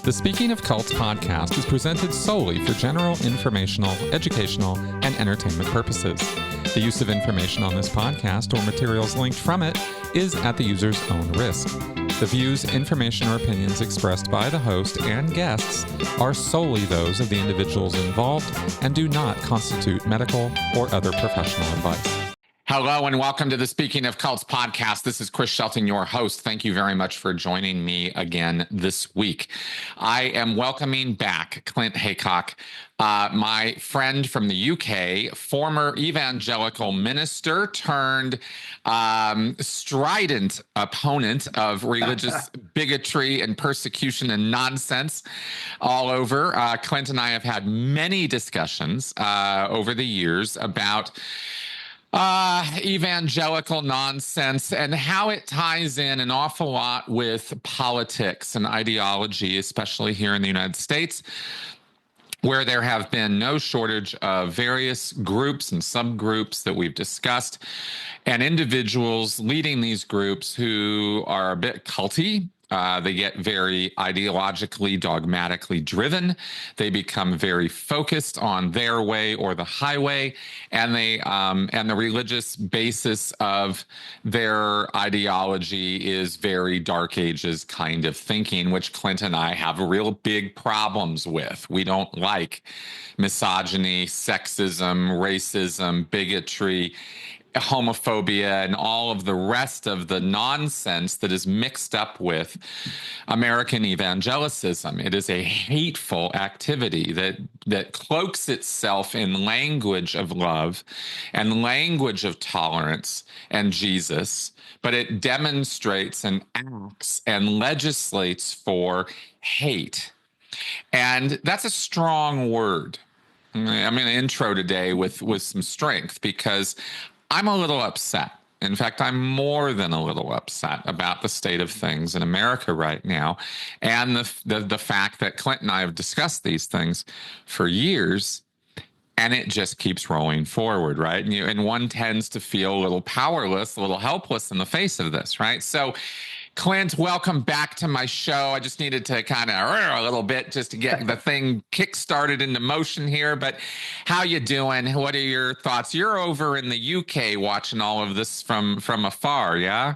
The Speaking of Cults podcast is presented solely for general informational, educational, and entertainment purposes. The use of information on this podcast or materials linked from it is at the user's own risk. The views, information, or opinions expressed by the host and guests are solely those of the individuals involved and do not constitute medical or other professional advice. Hello and welcome to the Speaking of Cults podcast. This is Chris Shelton, your host. Thank you very much for joining me again this week. I am welcoming back Clint Heacock, my friend from the UK, former evangelical minister turned strident opponent of religious bigotry and persecution and nonsense all over. Clint and I have had many discussions over the years about evangelical nonsense and how it ties in an awful lot with politics and ideology, especially here in the United States, where there have been no shortage of various groups and subgroups that we've discussed, and individuals leading these groups who are a bit culty. They get very ideologically, dogmatically driven. They become very focused on their way or the highway, and the religious basis of their ideology is very Dark Ages kind of thinking, which Clint and I have real big problems with. We don't like misogyny, sexism, racism, bigotry, homophobia, and all of the rest of the nonsense that is mixed up with American evangelicism. It is a hateful activity that cloaks itself in language of love and language of tolerance and Jesus, but it demonstrates and acts and legislates for hate. And that's a strong word. I'm going to intro today with some strength because I'm a little upset. In fact, I'm more than a little upset about the state of things in America right now, and the fact that Clint and I have discussed these things for years, and it just keeps rolling forward, right? And one tends to feel a little powerless, a little helpless in the face of this, right? So, Clint, welcome back to my show. I just needed to kind of a little bit just to get the thing kick-started into motion here. But how you doing? What are your thoughts? You're over in the UK watching all of this from afar, yeah?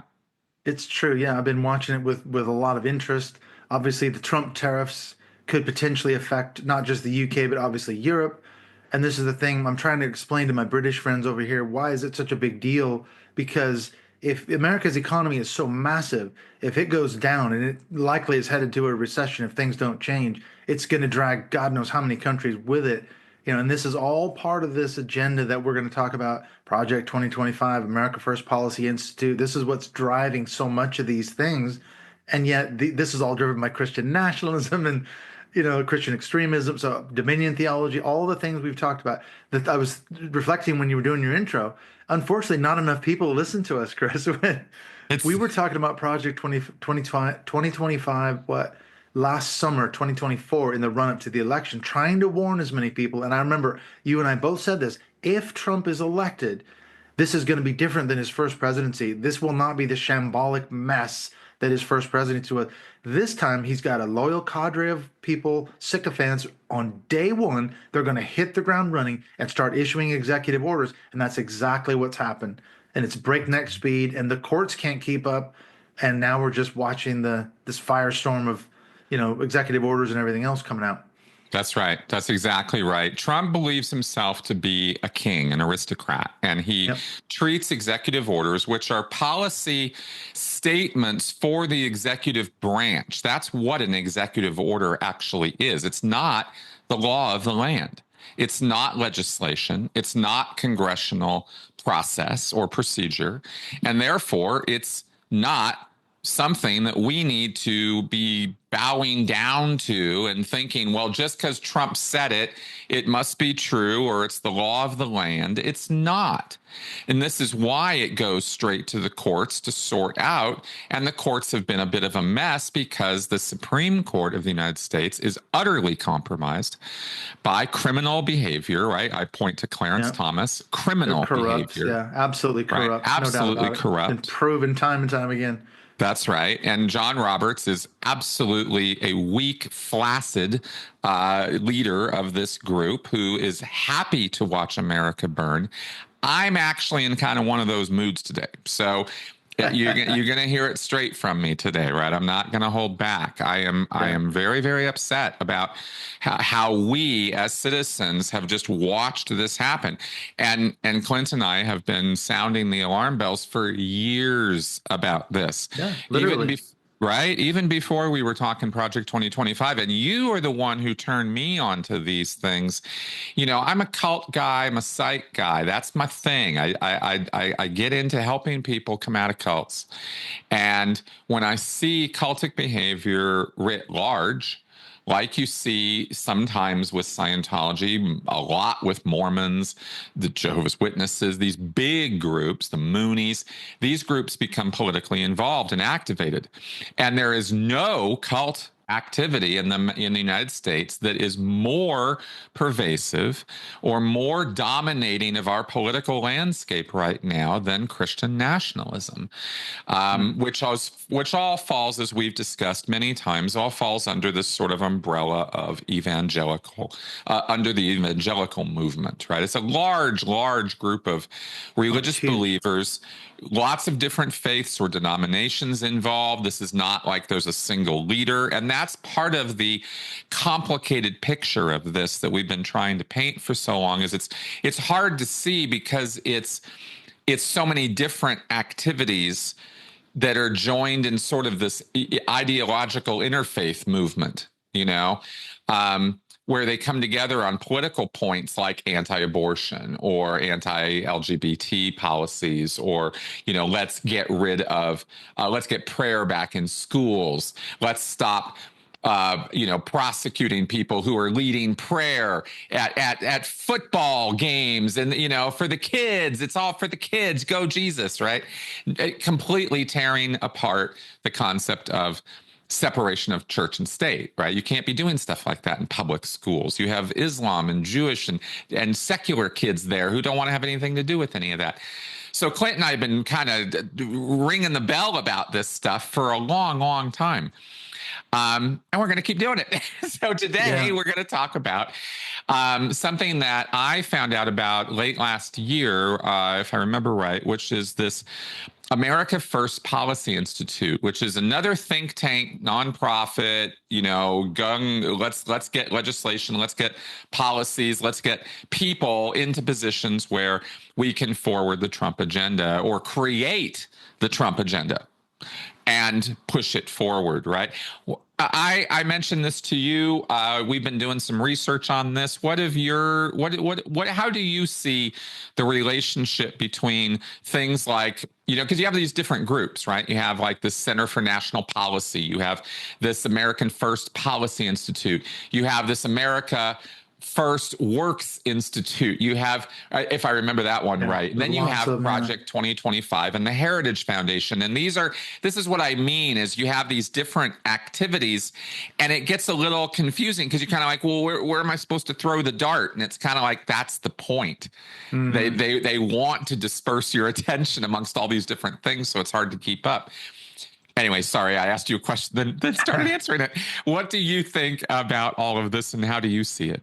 It's true, yeah. I've been watching it with a lot of interest. Obviously, the Trump tariffs could potentially affect not just the UK, but obviously Europe. And this is the thing I'm trying to explain to my British friends over here. Why is it such a big deal? Because if America's economy is so massive, if it goes down, and it likely is headed to a recession if things don't change, it's going to drag God knows how many countries with it. And this is all part of this agenda that we're going to talk about, Project 2025, America First Policy Institute. This is what's driving so much of these things. And yet this is all driven by Christian nationalism and Christian extremism, so dominion theology, all the things we've talked about. That I was reflecting when you were doing your intro. Unfortunately, not enough people listen to us, Chris. We were talking about Project 2025, last summer, 2024, in the run-up to the election, trying to warn as many people. And I remember you and I both said this. If Trump is elected, this is going to be different than his first presidency. This will not be the shambolic mess that his first presidency was. This time, he's got a loyal cadre of people, sycophants. On day one, they're going to hit the ground running and start issuing executive orders. And that's exactly what's happened. And it's breakneck speed, and the courts can't keep up. And now we're just watching this firestorm of, executive orders and everything else coming out. That's right. That's exactly right. Trump believes himself to be a king, an aristocrat, and he treats executive orders, which are policy statements for the executive branch. That's what an executive order actually is. It's not the law of the land. It's not legislation. It's not congressional process or procedure. And therefore, it's not something that we need to be bowing down to and thinking, well, just because Trump said it, it must be true, or it's the law of the land. It's not. And this is why it goes straight to the courts to sort out. And the courts have been a bit of a mess because the Supreme Court of the United States is utterly compromised by criminal behavior, right? I point to Clarence Thomas, criminal behavior. Yeah, absolutely corrupt. Right? Absolutely no doubt about corrupt. It. Been proven time and time again. That's right. And John Roberts is absolutely a weak, flaccid leader of this group who is happy to watch America burn. I'm actually in kind of one of those moods today. So you're going to hear it straight from me today, right? I'm not going to hold back. I Yeah. am very, very upset about how we as citizens have just watched this happen. And Clint and I have been sounding the alarm bells for years about this. Yeah, Even literally. before Right? Even before we were talking Project 2025, and you are the one who turned me on to these things. I'm a cult guy, I'm a psych guy. That's my thing. I get into helping people come out of cults. And when I see cultic behavior writ large, like you see sometimes with Scientology, a lot with Mormons, the Jehovah's Witnesses, these big groups, the Moonies, these groups become politically involved and activated. And there is no cult activity in the United States that is more pervasive or more dominating of our political landscape right now than Christian nationalism, Mm. which all falls, as we've discussed many times, all falls under this sort of umbrella of evangelical, under the evangelical movement, right? It's a large group of Oh, it's religious huge. believers, lots of different faiths or denominations involved. This is not like there's a single leader. And that's part of the complicated picture of this that we've been trying to paint for so long. Is it's hard to see because it's so many different activities that are joined in sort of this ideological interfaith movement, where they come together on political points like anti-abortion or anti-LGBT policies, or let's get prayer back in schools. Let's stop prosecuting people who are leading prayer at football games, and for the kids, it's all for the kids. Go Jesus, right? Completely tearing apart the concept of separation of church and state, right? You can't be doing stuff like that in public schools. You have Islam and Jewish and secular kids there who don't want to have anything to do with any of that. So Clint and I have been kind of ringing the bell about this stuff for a long time. And we're going to keep doing it. So today Yeah. we're going to talk about something that I found out about late last year, if I remember right, which is this America First Policy Institute, which is another think tank, nonprofit. Let's get legislation, let's get policies, let's get people into positions where we can forward the Trump agenda or create the Trump agenda and push it forward, right? I mentioned this to you. We've been doing some research on this. How do you see the relationship between things like, because you have these different groups, right? You have like the Center for National Policy, you have this American First Policy Institute, you have this America First Works Institute. You have, if I remember that one Yeah. right. And There's then you lots have of them. Yeah. Project 2025 and the Heritage Foundation. And this is what I mean is you have these different activities, and it gets a little confusing because you're kind of like, well, where am I supposed to throw the dart? And it's kind of like, that's the point. Mhm. They want to disperse your attention amongst all these different things, so it's hard to keep up. Anyway, sorry, I asked you a question, then started answering it. What do you think about all of this, and how do you see it?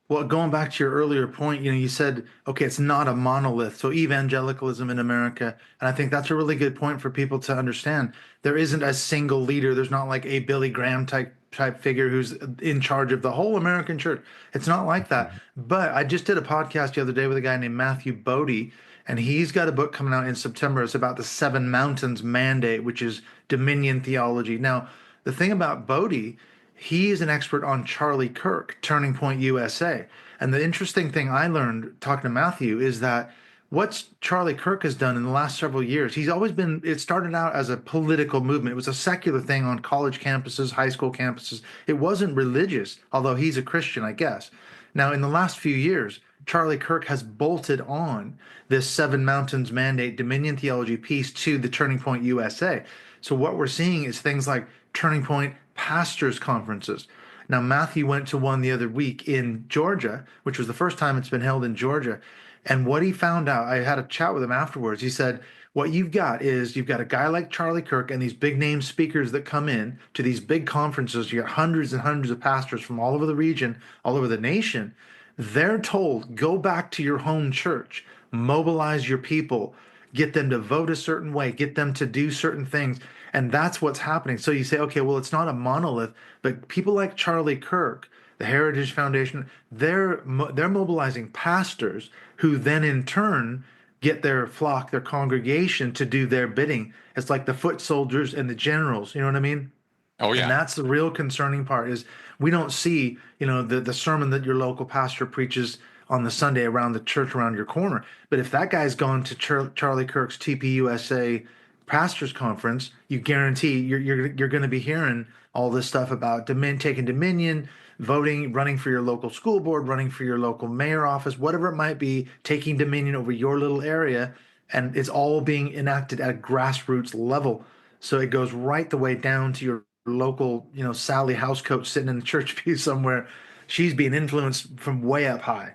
Well, going back to your earlier point, you said, okay, it's not a monolith. So evangelicalism in America, and I think that's a really good point for people to understand. There isn't a single leader. There's not like a Billy Graham type figure who's in charge of the whole American church. It's not like that. But I just did a podcast the other day with a guy named Matthew Bodie, and he's got a book coming out in September. It's about the Seven Mountains Mandate, which is Dominion theology. Now, the thing about Bodie, he is an expert on Charlie Kirk, Turning Point USA. And the interesting thing I learned talking to Matthew is that what Charlie Kirk has done in the last several years, it started out as a political movement. It was a secular thing on college campuses, high school campuses. It wasn't religious, although he's a Christian, I guess. Now, in the last few years, Charlie Kirk has bolted on this Seven Mountains Mandate Dominion theology piece to the Turning Point USA. So what we're seeing is things like Turning Point pastors conferences. Now, Matthew went to one the other week in Georgia, which was the first time it's been held in Georgia. And what he found out, I had a chat with him afterwards. He said, What you've got is you've got a guy like Charlie Kirk and these big name speakers that come in to these big conferences. You got hundreds and hundreds of pastors from all over the region, all over the nation. They're told, go back to your home church, mobilize your people, get them to vote a certain way, get them to do certain things. And that's what's happening. So you say, okay, well, it's not a monolith, but people like Charlie Kirk, the Heritage Foundation, they're mobilizing pastors who then in turn get their flock, their congregation to do their bidding. It's like the foot soldiers and the generals, you know what I mean? Oh And yeah, that's the real concerning part is we don't see, the sermon that your local pastor preaches on the Sunday around the church around your corner. But if that guy's gone to Charlie Kirk's TPUSA pastors conference, you guarantee you're going to be hearing all this stuff about taking dominion, voting, running for your local school board, running for your local mayor office, whatever it might be, taking dominion over your little area, and it's all being enacted at a grassroots level. So it goes right the way down to your local, Sally housecoat sitting in the church pew somewhere. She's being influenced from way up high.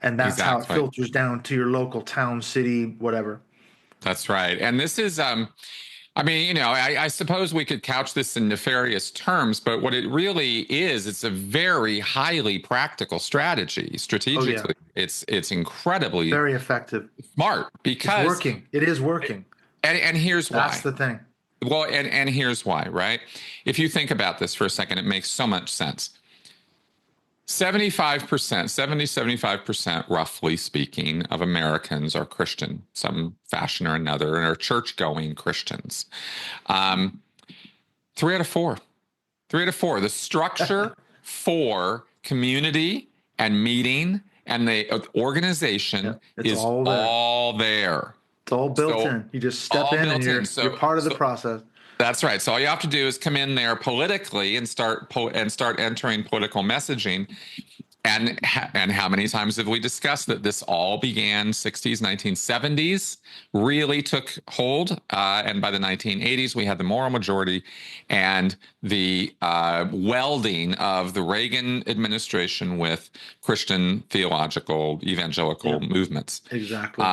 And that's how it exactly. filters down to your local town, city, whatever. That's right. And this is, I mean, I suppose we could couch this in nefarious terms, but what it really is, it's a very highly practical strategy. Oh yeah, Strategically, it's incredibly very effective. smart It's because, working. It is working. and here's That's why. the thing. Well, and here's why, right? If you think about this for a second, it makes so much sense. 75%, 75%, roughly speaking, of Americans are Christian, some fashion or another, and are church going Christians. Um, 3 out of 4. 3 out of 4. The structure for community and meeting and the Yeah, organization it's is all there. all there. It's all built So in. You just step all in and built in. you're part of the process. That's right. So all you have to do is come in there politically and start entering political messaging. And how many times have we discussed that this all began 60s, 1970s, really took hold, and by the 1980s we had the moral majority and the welding of the Reagan administration with Christian theological evangelical Yeah, movements. exactly.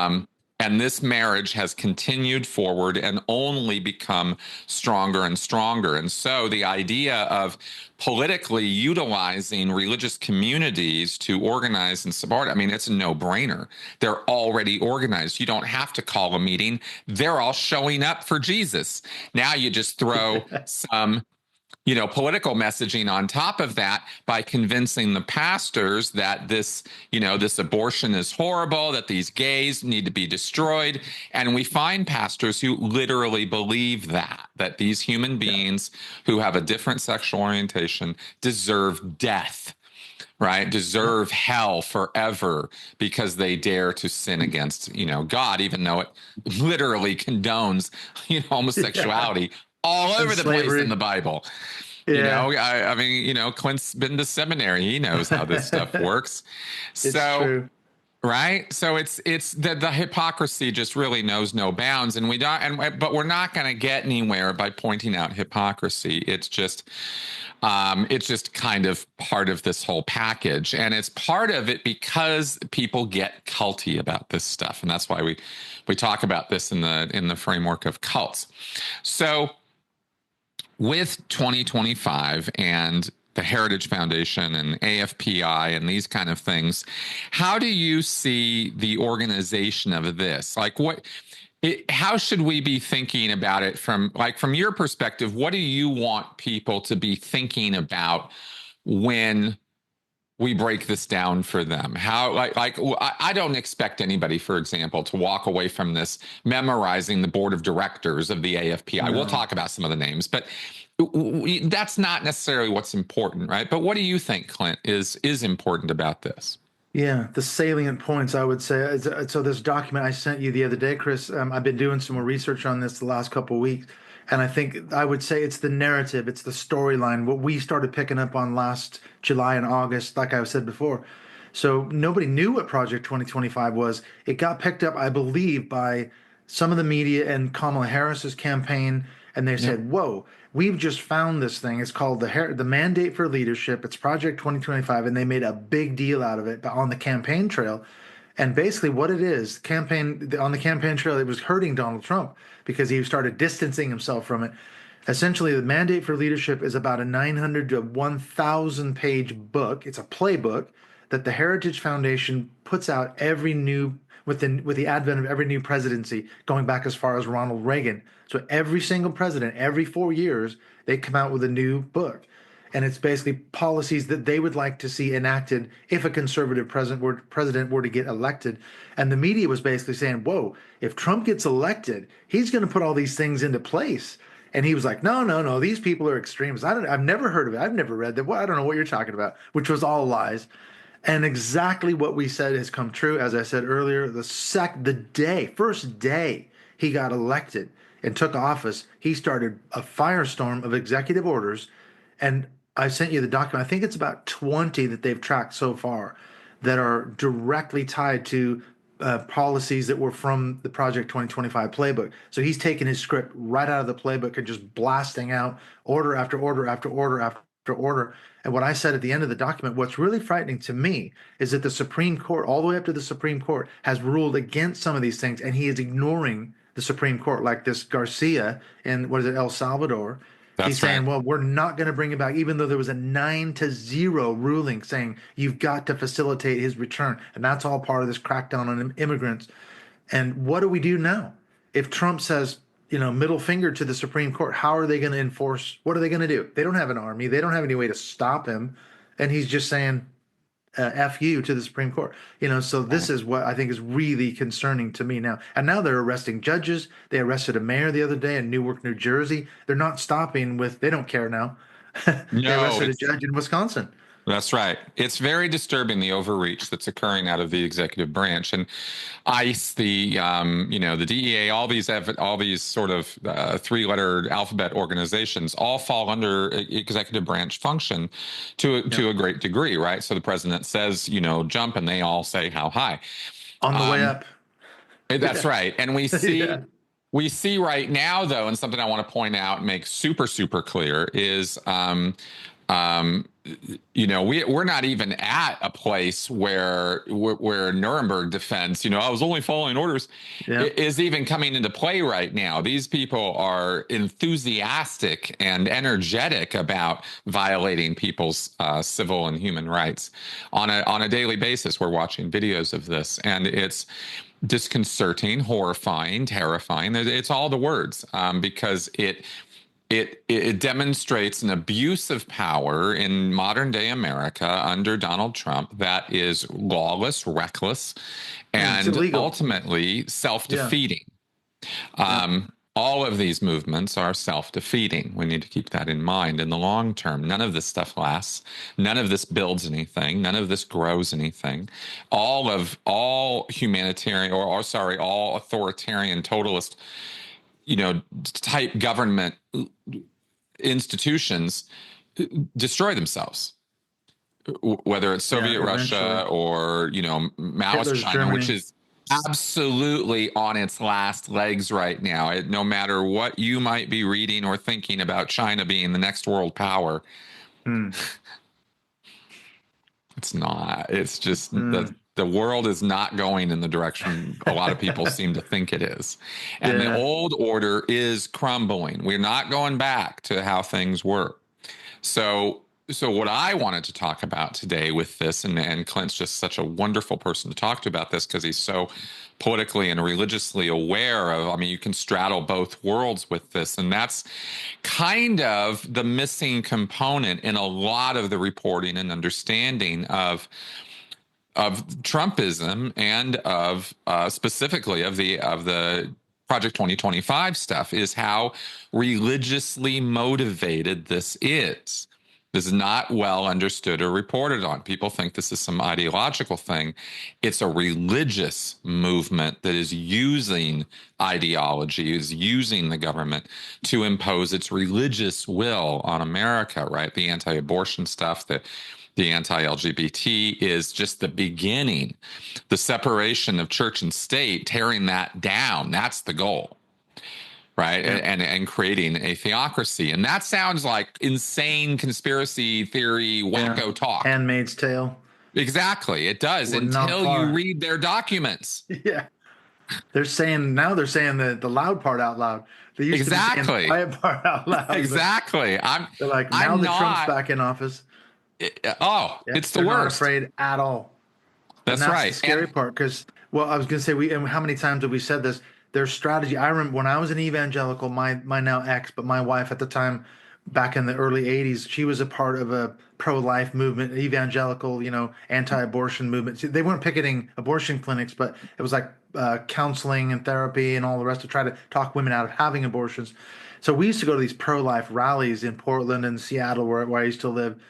And this marriage has continued forward and only become stronger and stronger. And so the idea of politically utilizing religious communities to organize and support, I mean, it's a no-brainer. They're already organized. You don't have to call a meeting. They're all showing up for Jesus. Now you just throw some political messaging on top of that by convincing the pastors that this abortion is horrible, that these gays need to be destroyed. And we find pastors who literally believe that these human beings who have a different sexual orientation deserve death, right? Deserve hell forever because they dare to sin against, God, even though it literally condones, Yeah. homosexuality all And over the place in slavery. the Bible. Yeah, I mean, Clint's been to seminary. He knows how this stuff works. it's So, true. right. So it's the hypocrisy just really knows no bounds. And but we're not going to get anywhere by pointing out hypocrisy. It's just kind of part of this whole package. And it's part of it because people get culty about this stuff. And that's why we talk about this in the framework of cults. So, with 2025 and the Heritage Foundation and AFPI and these kind of things, how do you see the organization of this? How should we be thinking about it from your perspective? What do you want people to be thinking about when we break this down for them? How I don't expect anybody, for example, to walk away from this memorizing the board of directors of the AFPI. We'll No. talk about some of the names, but that's not necessarily what's important, right? But what do you think, Clint, is important about this? Yeah, the salient points I would say. So this document I sent you the other day, Chris, I've been doing some more research on this the last couple of weeks, and I think I would say it's the narrative, it's the storyline, what we started picking up on last July and August, like I said before. So nobody knew what Project 2025 was. It got picked up, I believe, by some of the media and Kamala Harris's campaign, and they Yep. said, "Whoa, we've just found this thing. It's called the Mandate for Leadership. It's Project 2025," and they made a big deal out of it on the campaign trail. And basically, what it is, campaign on the campaign trail, it was hurting Donald Trump because he started distancing himself from it. Essentially, the mandate for leadership is about a 900 to 1,000 page book. It's a playbook that the Heritage Foundation puts out every new with the advent of every new presidency, going back as far as Ronald Reagan. So every single president, every 4 years, they come out with a new book. And it's basically policies that they would like to see enacted if a conservative president were to get elected. And the media was basically saying, whoa, if Trump gets elected, he's going to put all these things into place. And he was like, no, no, no, these people are extremists. I've never heard of it. I've never read that. Well, I don't know what you're talking about, which was all lies. And exactly what we said has come true. As I said earlier, first day he got elected and took office, he started a firestorm of executive orders. And I sent you the document. I think it's about 20 that they've tracked so far that are directly tied to policies that were from the Project 2025 playbook. So he's taken his script right out of the playbook and just blasting out order after order after order after order. And what I said at the end of the document, what's really frightening to me is that the Supreme Court, all the way up to the Supreme Court, has ruled against some of these things, and he is ignoring the Supreme Court, like this Garcia in what is it, El Salvador. He's That's right. saying, well, we're not going to bring it back, even though there was a 9-0 ruling saying you've got to facilitate his return. And that's all part of this crackdown on immigrants. And what do we do now? If Trump says, middle finger to the Supreme Court, how are they going to enforce? What are they going to do? They don't have an army. They don't have any way to stop him. And he's just saying, F you to the Supreme Court. So this is what I think is really concerning to me now. And now they're arresting judges. They arrested a mayor the other day in Newark, New Jersey. They're not stopping they don't care now. They No, arrested a it's judge in Wisconsin. That's right. It's very disturbing, the overreach that's occurring out of the executive branch, and ICE, the DEA, all these sort of three-letter alphabet organizations all fall under executive branch function to a great degree, right? So the president says, jump, and they all say how high. On the way Um, up. that's Yeah. right, and we see. Yeah. We see right now, though, and something I want to point out and make super, super clear is um, we're not even at a place where Nuremberg defense, I was only following orders, Yeah. is even coming into play right now. These people are enthusiastic and energetic about violating people's civil and human rights on a daily basis. We're watching videos of this, and it's disconcerting, horrifying, terrifying. It's all the words, because it demonstrates an abuse of power in modern day America under Donald Trump that is lawless, reckless, It's and illegal. ultimately Yeah. self-defeating. Yeah. All of these movements are self-defeating. We need to keep that in mind in the long term. None of this stuff lasts. None of this builds anything. None of this grows anything. All humanitarian all authoritarian, totalist, type government institutions destroy themselves, whether it's Soviet Eventually. Russia or Maoist Hitler's China, which Germany. is absolutely on its last legs right now. No matter what you might be reading or thinking about China being the next world power, Hmm. it's not. It's just Hmm. the world is not going in the direction a lot of people seem to think it is. And the Yeah. old order is crumbling. We're not going back to how things were. So what I wanted to talk about today with this, and Clint's just such a wonderful person to talk to about this because he's so politically and religiously aware of, I mean, you can straddle both worlds with this. And that's kind of the missing component in a lot of the reporting and understanding of Trumpism and of specifically of the Project 2025 stuff, is how religiously motivated this is. This is not well understood or reported on. People think this is some ideological thing. It's a religious movement that is using ideology, is using the government to impose its religious will on America, right? The anti-abortion stuff, the anti-LGBT is just the beginning. The separation of church and state, tearing that down, that's the goal, right? Yeah. And creating a theocracy. And that sounds like insane conspiracy theory, Yeah. wacko talk. Handmaid's Tale. Exactly. It does We're not until you far. read their documents. Yeah. They're saying the loud part out loud. They used to be saying the Exactly. quiet part out loud, but Exactly. they're like, now I'm that Trump's not. back in office, Oh, yeah, it's the they're not worst. afraid at all. And That's that's the right. And scary part because, well, I was going to say, and how many times have we said this? Their strategy. I remember when I was an evangelical, my now ex, but my wife at the time, back in the early '80s, she was a part of a pro-life movement, evangelical, anti-abortion movement. They weren't picketing abortion clinics, but it was like counseling and therapy and all the rest to try to talk women out of having abortions. So we used to go to these pro-life rallies in Portland and Seattle, where I used to live.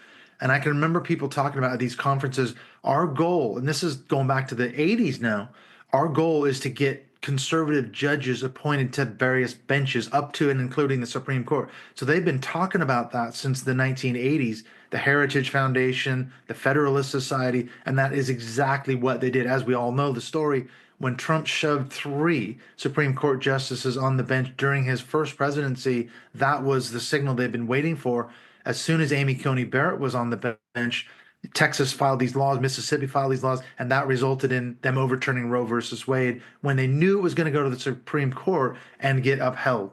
And I can remember people talking about at these conferences, our goal, and this is going back to the '80s now, our goal is to get conservative judges appointed to various benches up to and including the Supreme Court. So they've been talking about that since the 1980s, the Heritage Foundation, the Federalist Society, and that is exactly what they did. As we all know the story, when Trump shoved 3 Supreme Court justices on the bench during his first presidency, that was the signal they've been waiting for. As soon as Amy Coney Barrett was on the bench, Texas filed these laws, Mississippi filed these laws, and that resulted in them overturning Roe versus Wade when they knew it was going to go to the Supreme Court and get upheld.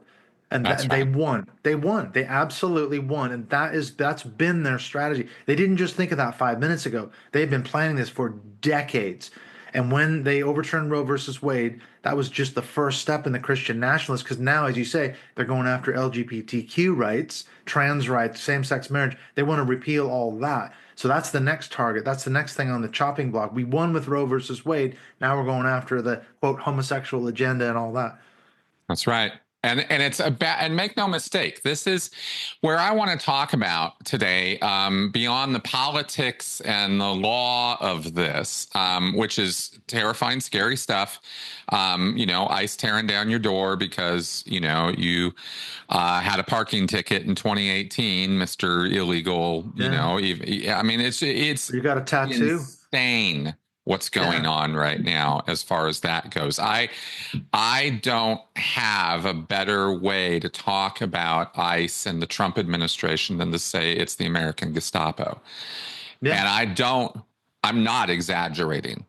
And that's they right. won. They won. They absolutely won. And that's been their strategy. They didn't just think of that 5 minutes ago. They've been planning this for decades. And when they overturned Roe versus Wade, that was just the first step in the Christian nationalists. Because now, as you say, they're going after LGBTQ rights, trans rights, same sex marriage. They want to repeal all that. So that's the next target. That's the next thing on the chopping block. We won with Roe versus Wade. Now we're going after the quote homosexual agenda and all that. That's right. And it's a bad, and make no mistake, this is where I want to talk about today, beyond the politics and the law of this, which is terrifying, scary stuff. ICE tearing down your door because, you had a parking ticket in 2018, Mr. Illegal, Yeah. I mean, it's You got a tattoo? insane what's going Yeah. on right now as far as that goes. I don't have a better way to talk about ICE and the Trump administration than to say it's the American Gestapo. Yeah. And I'm not exaggerating.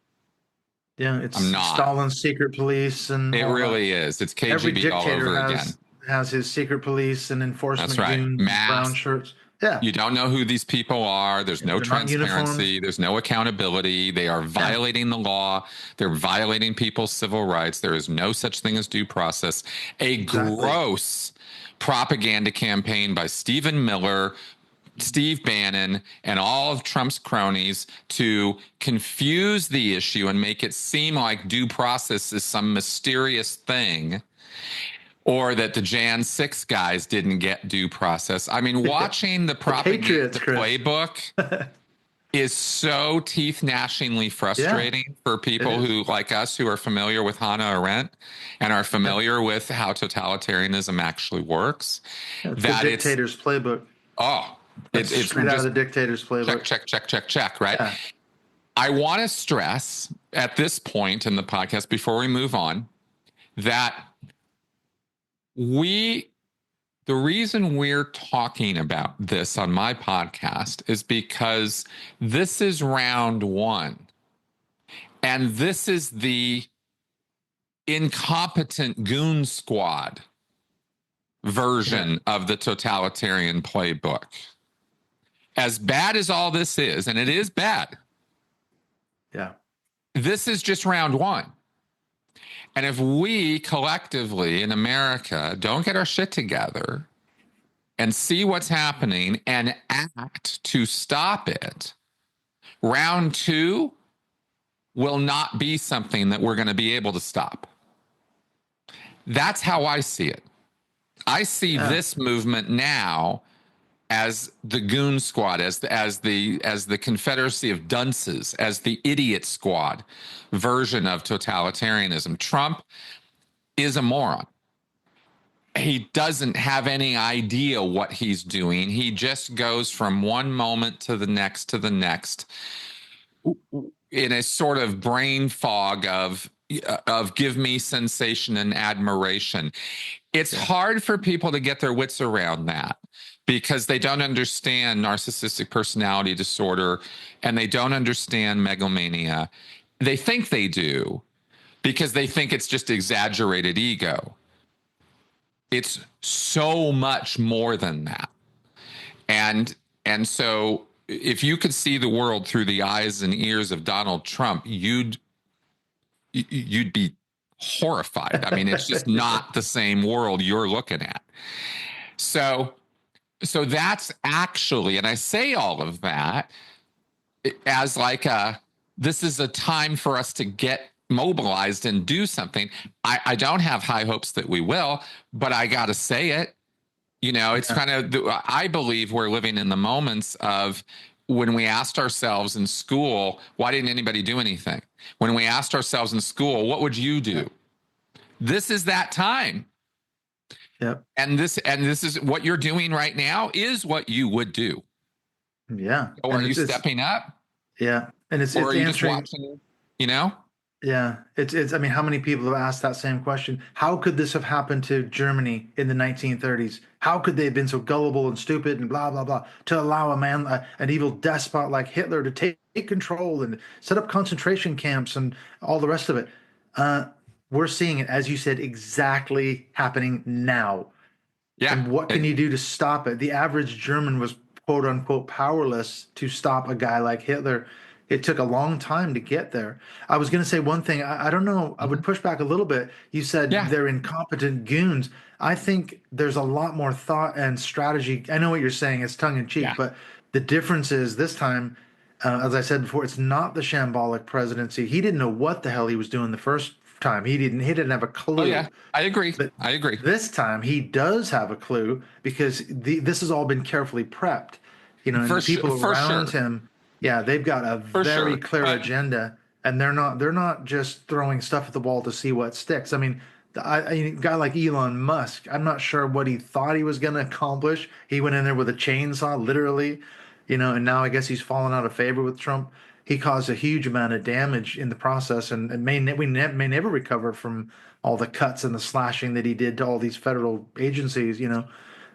Yeah. I'm It's not. Stalin's secret police and It all that. really is. It's Every KGB all dictator over again. has his secret police and That's enforcement right. goons, brown Mass. shirts. Yeah. You don't know who these people are. There's no They're not uniformed. transparency. There's no accountability. They are Yeah. violating the law. They're violating people's civil rights. There is no such thing as due process. A Exactly. gross propaganda campaign by Stephen Miller, Steve Bannon, and all of Trump's cronies to confuse the issue and make it seem like due process is some mysterious thing, or that the Jan 6 guys didn't get due process. I mean, watching the The Patriots, propaganda Chris. playbook is so teeth gnashingly Yeah, frustrating for it people is. who, like us, who are familiar with Hannah Arendt and are Yeah. familiar with how totalitarianism actually works. Yeah, it's the That it's, dictator's playbook. oh, That's it's straight out of just the dictator's check, playbook. check, check, check, check, right? Yeah. I want to stress at this point in the podcast before we move on that we the reason we're talking about this on my podcast is because this is round one. And this is the incompetent goon squad Yeah. version of the totalitarian playbook. As bad as all this is, and it is bad, Yeah. this is just round one. And if we collectively in America don't get our shit together and see what's happening and act to stop it, round two will not be something that we're going to be able to stop. That's how I see it. I see Yeah. this movement now as the goon squad, as the Confederacy of dunces, as the idiot squad version of totalitarianism. Trump is a moron. He doesn't have any idea what he's doing. He just goes from one moment to the next in a sort of brain fog of give me sensation and admiration. It's Yeah. hard for people to get their wits around that because they don't understand narcissistic personality disorder and they don't understand megalomania. They think they do because they think it's just exaggerated ego. It's so much more than that. And and so if you could see the world through the eyes and ears of Donald Trump, you'd be horrified. I mean, it's just not the same world you're looking at. So so that's actually, and I say all of that as like this is a time for us to get mobilized and do something. I don't have high hopes that we will, but I got to say it. You know, it's kind of, I believe we're living in the moments of when we asked ourselves in school, why didn't anybody do anything? When we asked ourselves in school, what would you do? This is that time. Yep. And this is what you're doing right now is what you would do. Yeah. Or And are you it's stepping up? yeah. And it's Or are you just answering. watching, you know? Yeah, it's. I mean, how many people have asked that same question? How could this have happened to Germany in the 1930s? How could they have been so gullible and stupid and blah blah blah to allow a man, an evil despot like Hitler, to take control and set up concentration camps and all the rest of it? Uh, we're seeing it, as you said, exactly happening now. Yeah. And what can you do to stop it? The average German was quote unquote powerless to stop a guy like Hitler. It took a long time to get there. I was going to say one thing. I don't know. I would push back a little bit. You said Yeah. they're incompetent goons. I think there's a lot more thought and strategy. I know what you're saying. It's tongue in cheek, Yeah. but the difference is this time, as I said before, it's not the shambolic presidency. He didn't know what the hell he was doing the first time. He didn't have a Oh, clue. yeah. I agree. But I agree. this time he does have a clue because this has all been carefully prepped, and For the sure. people For around sure. him, yeah, they've got a For very sure. clear But agenda, and they're not just throwing stuff at the wall to see what sticks. I mean, a guy like Elon Musk, I'm not sure what he thought he was going to accomplish. He went in there with a chainsaw, literally, and now I guess he's fallen out of favor with Trump. He caused a huge amount of damage in the process, and may never recover from all the cuts and the slashing that he did to all these federal agencies. no,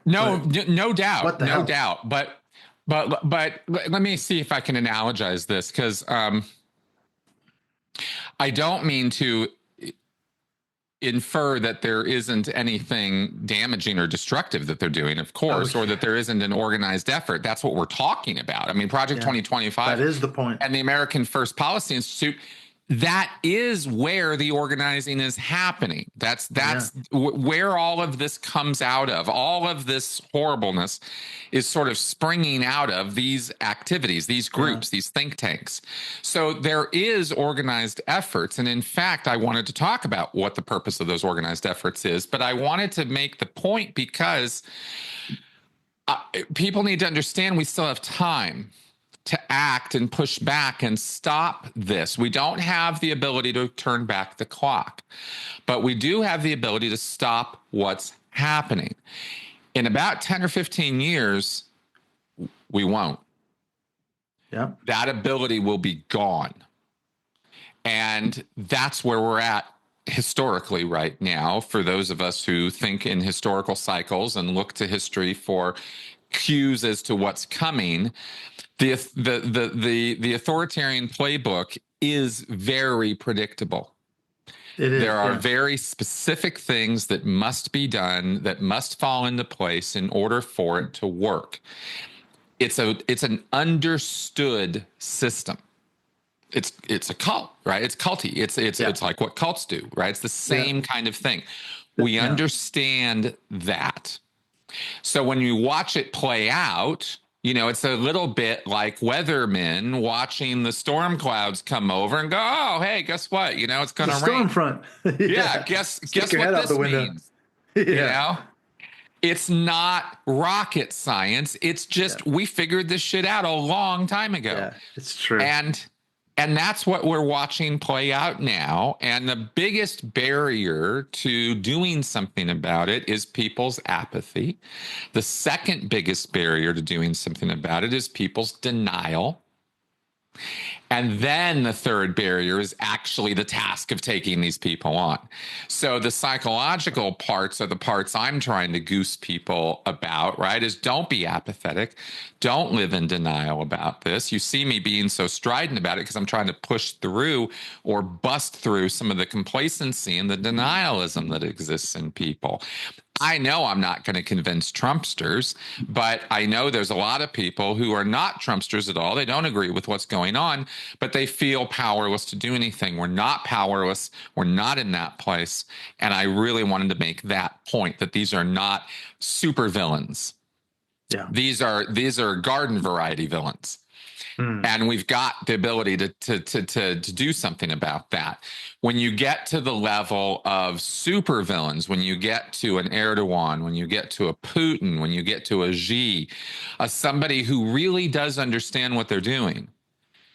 But no doubt. what the No hell? doubt. But let me see if I can analogize this because I don't mean to infer that there isn't anything damaging or destructive that they're doing, of Oh, course, or that there isn't an organized effort. That's what we're talking about. I mean, Project yeah, 2025 that is the point. and the American First Policy Institute, that is where the organizing is happening. That's Yeah, where all of this comes out of. All of this horribleness is sort of springing out of these activities, these yeah, groups, these think tanks. So there is organized efforts, and in fact, I wanted to talk about what the purpose of those organized efforts is, but I wanted to make the point because people need to understand we still have time to act and push back and stop this. We don't have the ability to turn back the clock, but we do have the ability to stop what's happening. In about 10 or 15 years, we won't. yeah, That ability will be gone. And that's where we're at historically right now for those of us who think in historical cycles and look to history for cues as to what's coming. The authoritarian playbook is very predictable. it There is. are Yeah, very specific things that must be done, that must fall into place in order for it to work. It's an understood system. It's a cult, right? It's culty. yeah, It's like what cults do, right? It's the yeah, same kind of thing. We yeah. understand that. So when you watch it play out, it's a little bit like weathermen watching the storm clouds come over and go, "Oh, hey, guess what? It's It's going a to rain." storm front. Yeah, Yeah, stick guess your head what out the this window. means? You Yeah, know? It's not rocket science. It's yeah, just we figured this shit out a long time ago. yeah. It's true. And and that's what we're watching play out now. And the biggest barrier to doing something about it is people's apathy. The second biggest barrier to doing something about it is people's denial. And then the third barrier is actually the task of taking these people on. So the psychological parts are the parts I'm trying to goose people about, right? Is don't be apathetic. Don't live in denial about this. You see me being so strident about it because I'm trying to push through or bust through some of the complacency and the denialism that exists in people. I know I'm not going to convince Trumpsters, but I know there's a lot of people who are not Trumpsters at all. They don't agree with what's going on, but they feel powerless to do anything. We're not powerless. We're not in that place. And I really wanted to make that point that these are not super villains. Yeah. These are garden variety villains. Mm. And we've got the ability to do something about that. When you get to the level of supervillains, when you get to an Erdogan, when you get to a Putin, when you get to a Xi, somebody who really does understand what they're doing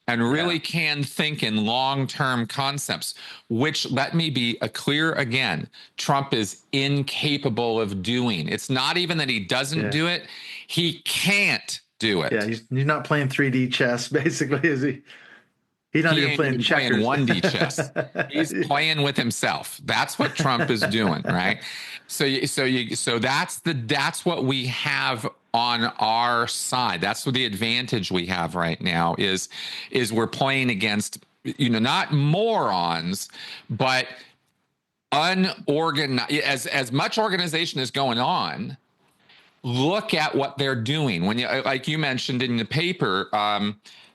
and really can think in long-term concepts, which, let me be clear again, Trump is incapable of doing. It's not even that he doesn't do it, he can't do Yeah, it. he's not playing 3D chess, basically, is he? He's not He even ain't playing even playing checkers. 1D chess. He's playing with himself. That's what Trump is doing, right? So that's what we have on our side. That's what the advantage we have right now is we're playing against, not morons, but unorganized. As much organization is going on, look at what they're doing. When you, like you mentioned in the paper,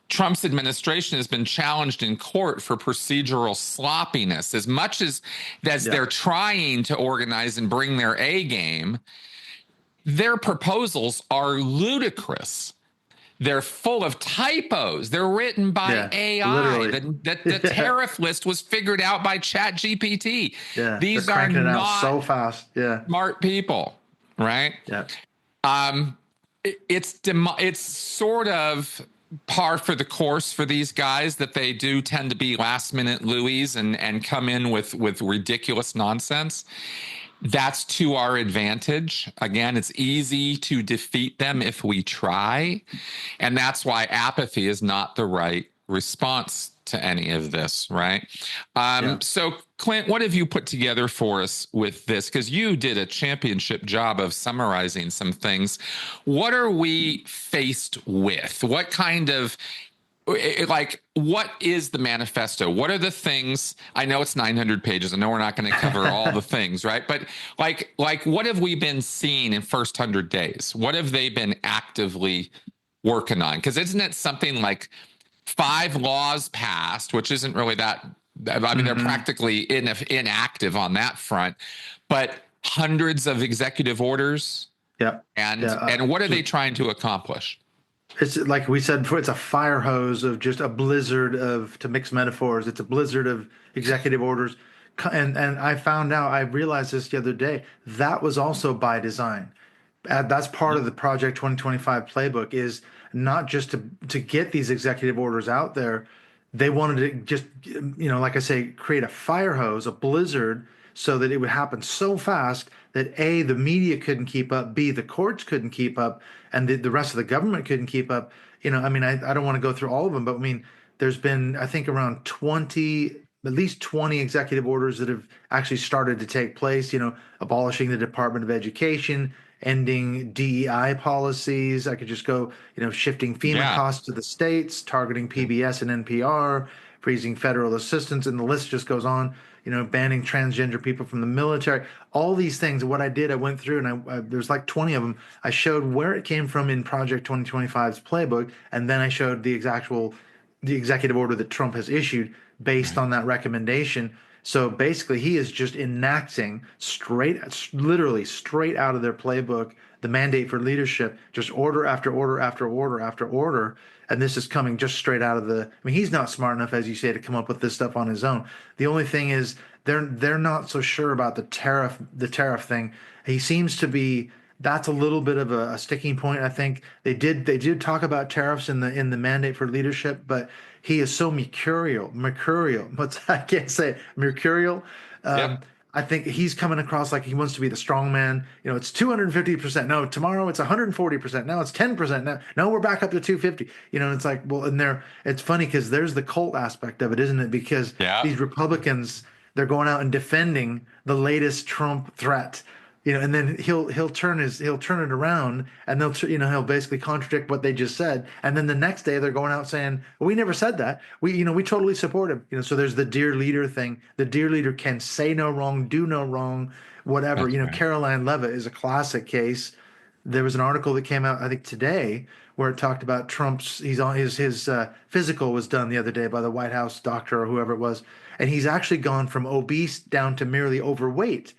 Trump's administration has been challenged in court for procedural sloppiness. As much as they're trying to organize and bring their A game, their proposals are ludicrous. They're full of typos. They're written by AI. Literally. The tariff list was figured out by Chat GPT. Yeah, they're These are cranking it out not so fast. Yeah. smart people, right? Yeah. It's sort of par for the course for these guys that they do tend to be last minute Louis and come in with ridiculous nonsense. That's to our advantage. Again, it's easy to defeat them if we try. And that's why apathy is not the right response to any of this, right? So, Clint, what have you put together for us with this? Because you did a championship job of summarizing some things. What are we faced with? What kind of what is the manifesto? What are the things? I know it's 900 pages. I know we're not going to cover all the things, right? But like what have we been seeing in first 100 days? What have they been actively working on? Because isn't it something like 5 laws passed, which isn't really that, I mean, they're practically inactive on that front, but hundreds of executive orders. Yeah. And what are they trying to accomplish? It's like we said before, it's a fire hose of just a blizzard of, to mix metaphors, it's a blizzard of executive orders. And I found out, I realized this the other day, that was also by design. That's part of the Project 2025 playbook, is not just to get these executive orders out there. They wanted to just, like I say, create a fire hose, a blizzard, so that it would happen so fast that A, the media couldn't keep up, B, the courts couldn't keep up, and the rest of the government couldn't keep up. I mean, I don't want to go through all of them, but I mean, there's been, I think, around 20, at least 20 executive orders that have actually started to take place, abolishing the Department of Education, ending DEI policies. I could just go, shifting FEMA costs to the states, targeting PBS and NPR, freezing federal assistance, and the list just goes on. Banning transgender people from the military, all these things. What I did, I went through and there's like 20 of them. I showed where it came from in Project 2025's playbook, and then I showed the executive order that Trump has issued based on that recommendation. So basically, he is just enacting literally straight out of their playbook, the mandate for leadership, just order after order after order after order. And this is coming just straight out of I mean, he's not smart enough, as you say, to come up with this stuff on his own. The only thing is they're not so sure about the tariff thing. He seems to be, that's a little bit of a sticking point. I think they did talk about tariffs in the mandate for leadership, but he is so mercurial. I can't say it, mercurial. I think he's coming across like he wants to be the strong man. It's 250%. No, tomorrow it's 140%. Now it's 10%. No, we're back up to 250. And it's like, well, it's funny because there's the cult aspect of it, isn't it? Because Yeah. these Republicans, they're going out and defending the latest Trump threat. And then he'll turn it around, and he'll basically contradict what they just said, and then the next day they're going out saying, well, we never said that. We totally support him. So there's the dear leader thing. The dear leader can say no wrong, do no wrong, whatever. That's right. Caroline Leavitt is a classic case. There was an article that came out, I think today, where it talked about Trump's. He's on his physical was done the other day by the White House doctor or whoever it was, and he's actually gone from obese down to merely overweight.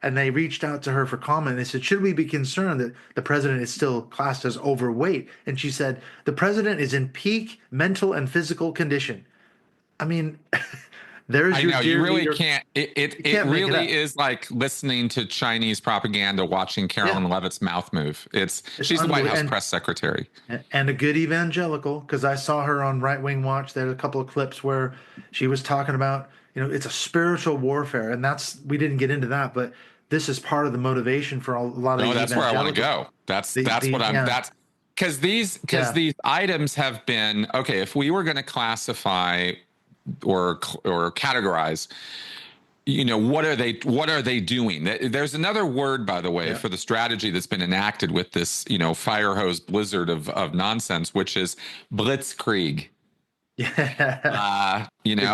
And they reached out to her for comment. They said, should we be concerned that the president is still classed as overweight? And she said, the president is in peak mental and physical condition. I mean, there's I your know dear you really leader. can't. It You can't make it really up. is like listening to Chinese propaganda, watching Yeah, Carolyn Levitt's mouth move. it's She's the White unbelievable. House press secretary. And a good evangelical, because I saw her on Right Wing Watch. There's a couple of clips where she was talking about, it's a spiritual warfare. And we didn't get into that, but this is part of the motivation for a lot of No, these that's where I want to evangelicals. go. That's The, that's the, what I'm. yeah, That's because yeah, these items have been okay. If we were going to classify or categorize, what are they doing? There's another word, by the way, yeah. for the strategy that's been enacted with this fire hose blizzard of nonsense, which is blitzkrieg. Yeah,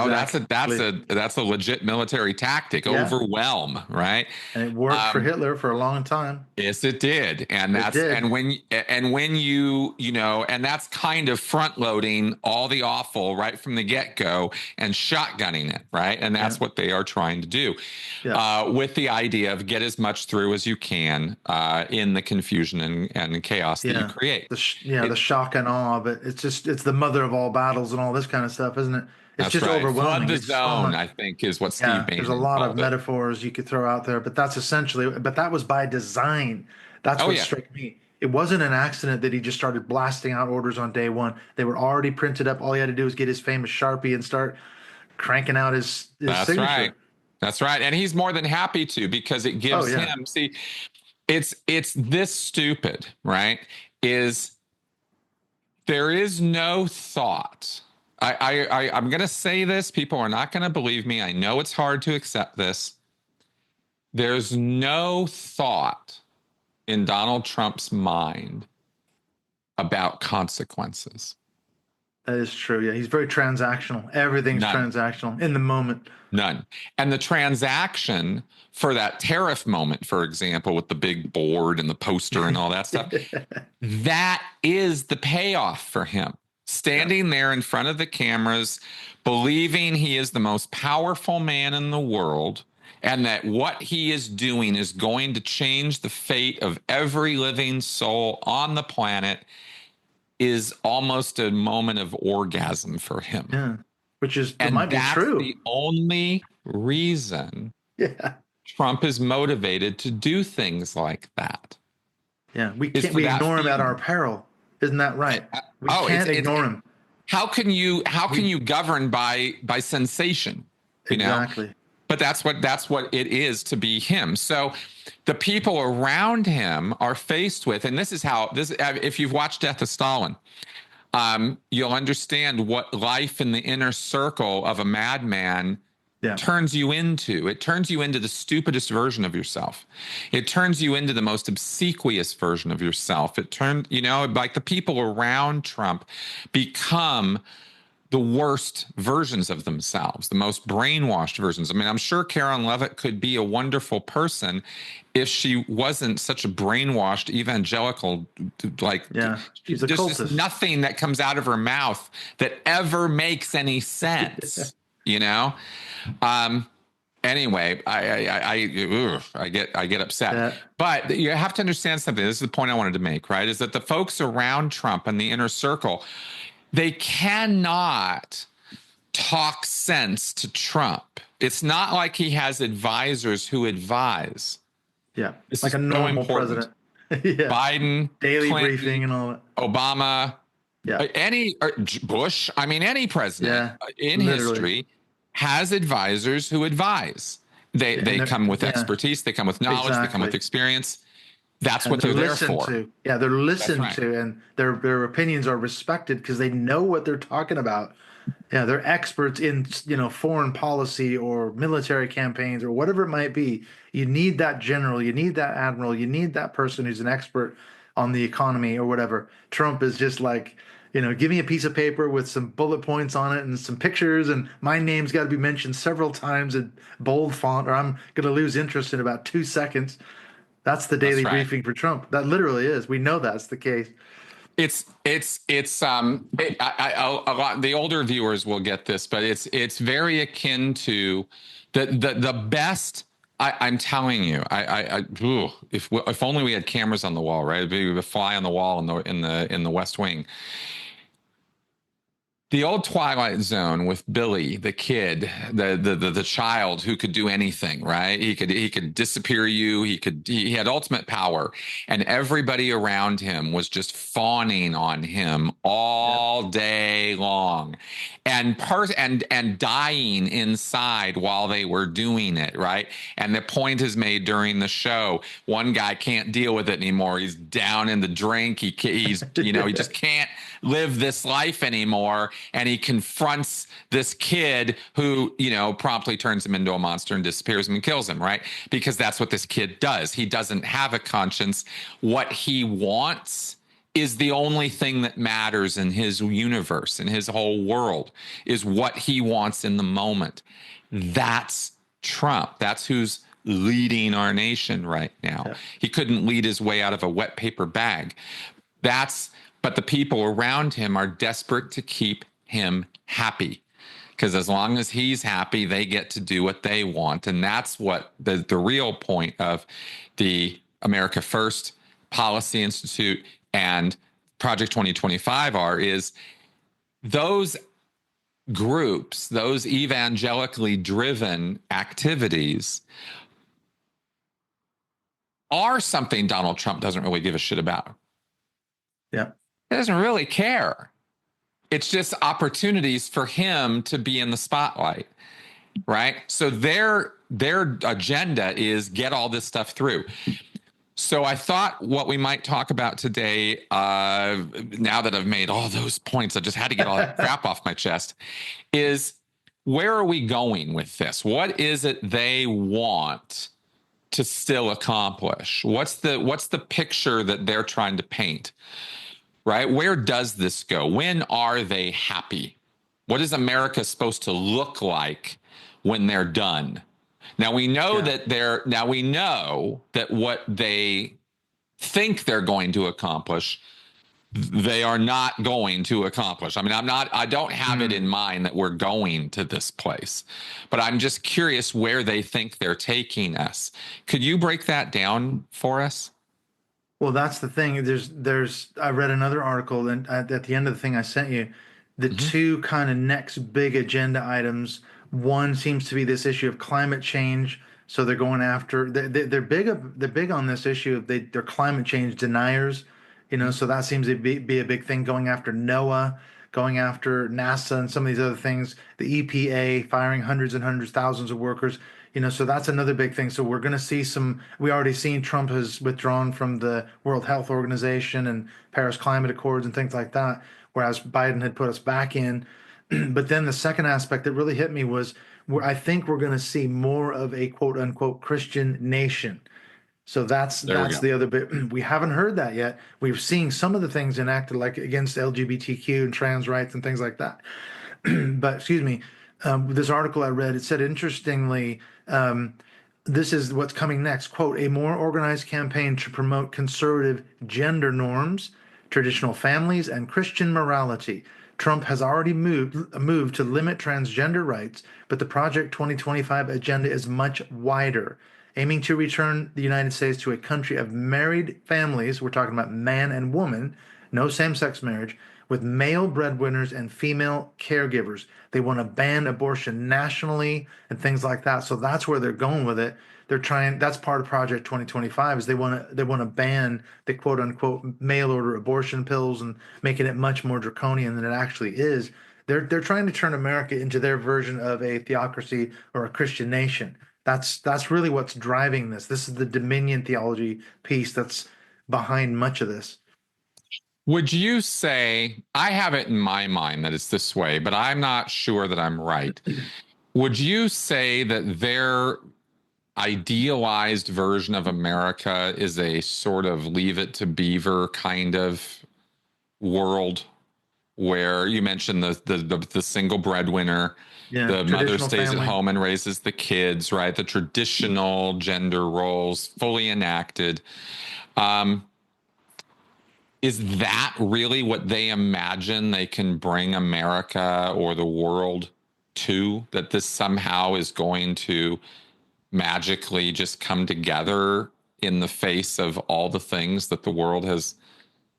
That's a that's exactly. a that's a legit military tactic. Yeah, Overwhelm, right? and it worked for Um, Hitler for a long time. Yes, it did, and It that's did. when and that's kind of front loading all the awful right from the get go and shotgunning it, right? And Yeah, that's what they are trying to do, yeah, with the idea of get as much through as you can in the confusion and chaos that you yeah. create. The It, shock and awe of it. It's the mother of all battles and all this kind of stuff, isn't it? It's that's just right. Flood overwhelming. the It's so zone, much. I think, is what Steve Yeah, there's a Bannon lot of called it. metaphors you could throw out there, but that was by design. That's Oh what yeah, struck me. It wasn't an accident that he just started blasting out orders on day one. They were already printed up. All he had to do was get his famous Sharpie and start cranking out his that's right. signature. That's right. And he's more than happy to because it Oh gives yeah. him, see, it's this stupid, right? Is there is no thought. I'm going to say this. People are not going to believe me. I know it's hard to accept this. There's no thought in Donald Trump's mind about consequences. That is true. Yeah, he's very transactional. Everything's None. transactional in the moment. None. And the transaction for that tariff moment, for example, with the big board and the poster and all that stuff, that is the payoff for him. Yeah, Standing there in front of the cameras, believing he is the most powerful man in the world, and that what he is doing is going to change the fate of every living soul on the planet is almost a moment of orgasm for him. yeah. Which is it And might be that's true. the only reason Yeah, Trump is motivated to do things like that, yeah. is for We that ignore him at our feeling. peril. Isn't that right? We Oh, can't ignore him. how can you govern by sensation, you know? Exactly. But that's what it is to be him. So the people around him are faced with, and this is how this. If you've watched Death of Stalin, you'll understand what life in the inner circle of a madman Yeah. turns you into. It turns you into the stupidest version of yourself. It turns you into the most obsequious version of yourself. Like the people around Trump become the worst versions of themselves, the most brainwashed versions. I mean, I'm sure Karen Levitt could be a wonderful person if she wasn't such a brainwashed evangelical. Like, Yeah. She's a there's just cultist. nothing that comes out of her mouth that ever makes any sense, you know? Um, anyway, I get upset. Yeah. But you have to understand something. This is the point I wanted to make, right? Is that the folks around Trump and the inner circle, they cannot talk sense to Trump. It's not like he has advisors who advise. Yeah. This Like is a so normal important. president. Yeah. Biden, Daily Clinton, briefing and all that. Obama, Yeah. Bush, I mean, any president Yeah. in Literally. history has advisors who advise. They And come with yeah, expertise, they come with knowledge, they come with exactly. experience. That's And what they're they're there listened for. to. Yeah, they're That's listened right. to, and their opinions are respected because they know what they're talking about. Yeah, they're experts in, foreign policy or military campaigns or whatever it might be. You need that general, you need that admiral, you need that person who's an expert on the economy or whatever. Trump is just like, give me a piece of paper with some bullet points on it and some pictures, and my name's got to be mentioned several times in bold font, or I'm going to lose interest in about 2 seconds. That's the That's daily right. briefing for Trump. That literally is. We know that's the case. A lot, the older viewers will get this, but it's very akin to the best. I'm telling you, if only we had cameras on the wall, right? It'd be a fly on the wall in the West Wing. The old Twilight Zone with Billy, the kid, the child who could do anything, right? He could disappear you. He had ultimate power, and everybody around him was just fawning on him Yep. all day long, and dying inside while they were doing it, right? And the point is made during the show. One guy can't deal with it anymore. He's down in the drink. He just can't live this life anymore, and he confronts this kid who promptly turns him into a monster and disappears him and kills him, right? Because that's what this kid does. He doesn't have a conscience. What he wants is the only thing that matters in his universe, in his whole world, is what he wants in the moment. That's Trump. That's who's leading our nation right now. Yep. He couldn't lead his way out of a wet paper bag. But the people around him are desperate to keep him happy, because as long as he's happy, they get to do what they want. And that's what the real point of the America First Policy Institute and Project 2025 is those groups, those evangelically driven activities are something Donald Trump doesn't really give a shit about. Yeah. He doesn't really care. It's just opportunities for him to be in the spotlight, right? So their agenda is get all this stuff through. So I thought what we might talk about today, now that I've made all those points, I just had to get all that crap off my chest, is where are we going with this? What is it they want to still accomplish? What's the picture that they're trying to paint? Right? Where does this go? When are they happy? What is America supposed to look like when they're done? Now we know Yeah. that what they think they're going to accomplish, they are not going to accomplish. I mean, I don't have it in mind that we're going to this place, but I'm just curious where they think they're taking us. Could you break that down for us? Well, that's the thing. I read another article, and at the end of the thing I sent you, the Mm-hmm. two kind of next big agenda items. One seems to be this issue of climate change. So they're going after, they're big on this issue of they're climate change deniers, so that seems to be a big thing, going after NOAA, going after NASA and some of these other things, the EPA firing hundreds and hundreds, thousands of workers. So that's another big thing. So we're going to see we already seen Trump has withdrawn from the World Health Organization and Paris Climate Accords and things like that, whereas Biden had put us back in. But then the second aspect that really hit me was where I think we're going to see more of a quote unquote Christian nation. So that's There we that's go. the other bit. We haven't heard that yet. We've seen some of the things enacted, like against LGBTQ and trans rights and things like that. But excuse me, this article I read, it said interestingly, this is what's coming next. Quote, a more organized campaign to promote conservative gender norms, traditional families, and Christian morality. Trump has already moved to limit transgender rights, but the Project 2025 agenda is much wider, aiming to return the United States to a country of married families. We're talking about man and woman, no same-sex marriage, with male breadwinners and female caregivers. They want to ban abortion nationally and things like that. So that's where they're going with it. They're trying. That's part of Project 2025. Is they want to ban the quote unquote mail order abortion pills and making it much more draconian than it actually is. They're trying to turn America into their version of a theocracy or a Christian nation. That's really what's driving this. This is the dominion theology piece that's behind much of this. Would you say, I have it in my mind that it's this way, but I'm not sure that I'm right. Would you say that their idealized version of America is a sort of leave it to beaver kind of world where you mentioned the single breadwinner, Yeah, the mother traditional stays at family. home and raises the kids, right? The traditional gender roles fully enacted. Um, is that really what they imagine they can bring America or the world to? That this somehow is going to magically just come together in the face of all the things that the world has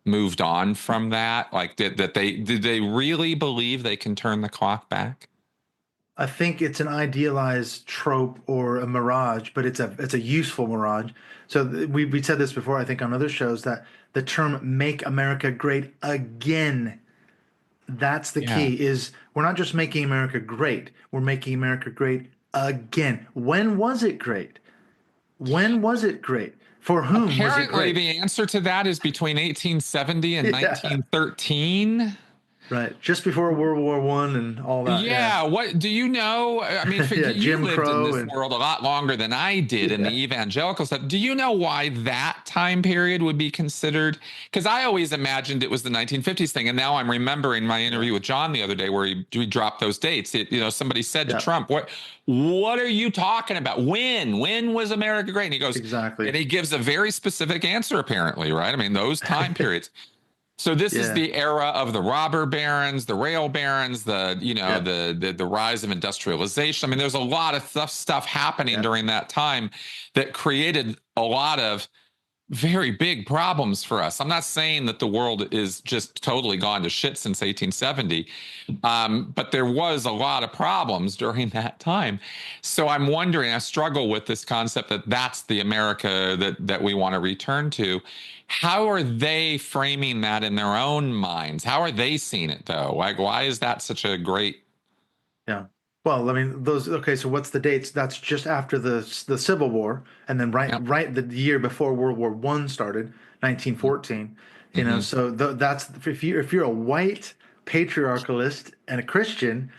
moved on from that? Like did they really believe they can turn the clock back? I think it's an idealized trope or a mirage, but it's a useful mirage. So we said this before, I think, on other shows that the term "make America great again," that's the Yeah. key. Is we're not just making America great, we're making America great again. When was it great? When was it great? For whom was it Apparently great? the answer to that is between 1870 and Yeah, 1913. right. Just before World War One and all that. Yeah, Yeah, what do you know? I mean, yeah. you Jim lived in Crow this and world a lot longer than I did in the yeah, evangelical stuff. Do you know why that time period would be considered? Because I always imagined it was the 1950s thing, and now I'm remembering my yeah, interview with John the other day where we dropped those dates. Somebody said to yeah. Trump, what are you talking about? When was America great?" And he goes, and Exactly. he gives a very specific answer, apparently, right? I mean, those time periods. So this is Yeah, the era of the robber barons, the rail barons, yeah, the rise of industrialization. I mean, there's a lot of stuff happening yeah. during that time that created a lot of very big problems for us. I'm not saying that the world is just totally gone to shit since 1870, but there was a lot of problems during that time. So I'm wondering, I struggle with this concept that that's the America that we want to return to. How are they framing that in their own minds? How are they seeing it though? Like, why is that such a great? Yeah. Well, I mean, those. Okay, so what's the dates? That's just after the Civil War, and then Yep. right the year before World War One started, 1914. You know, Mm-hmm. so that's if you're a white patriarchalist and a Christian,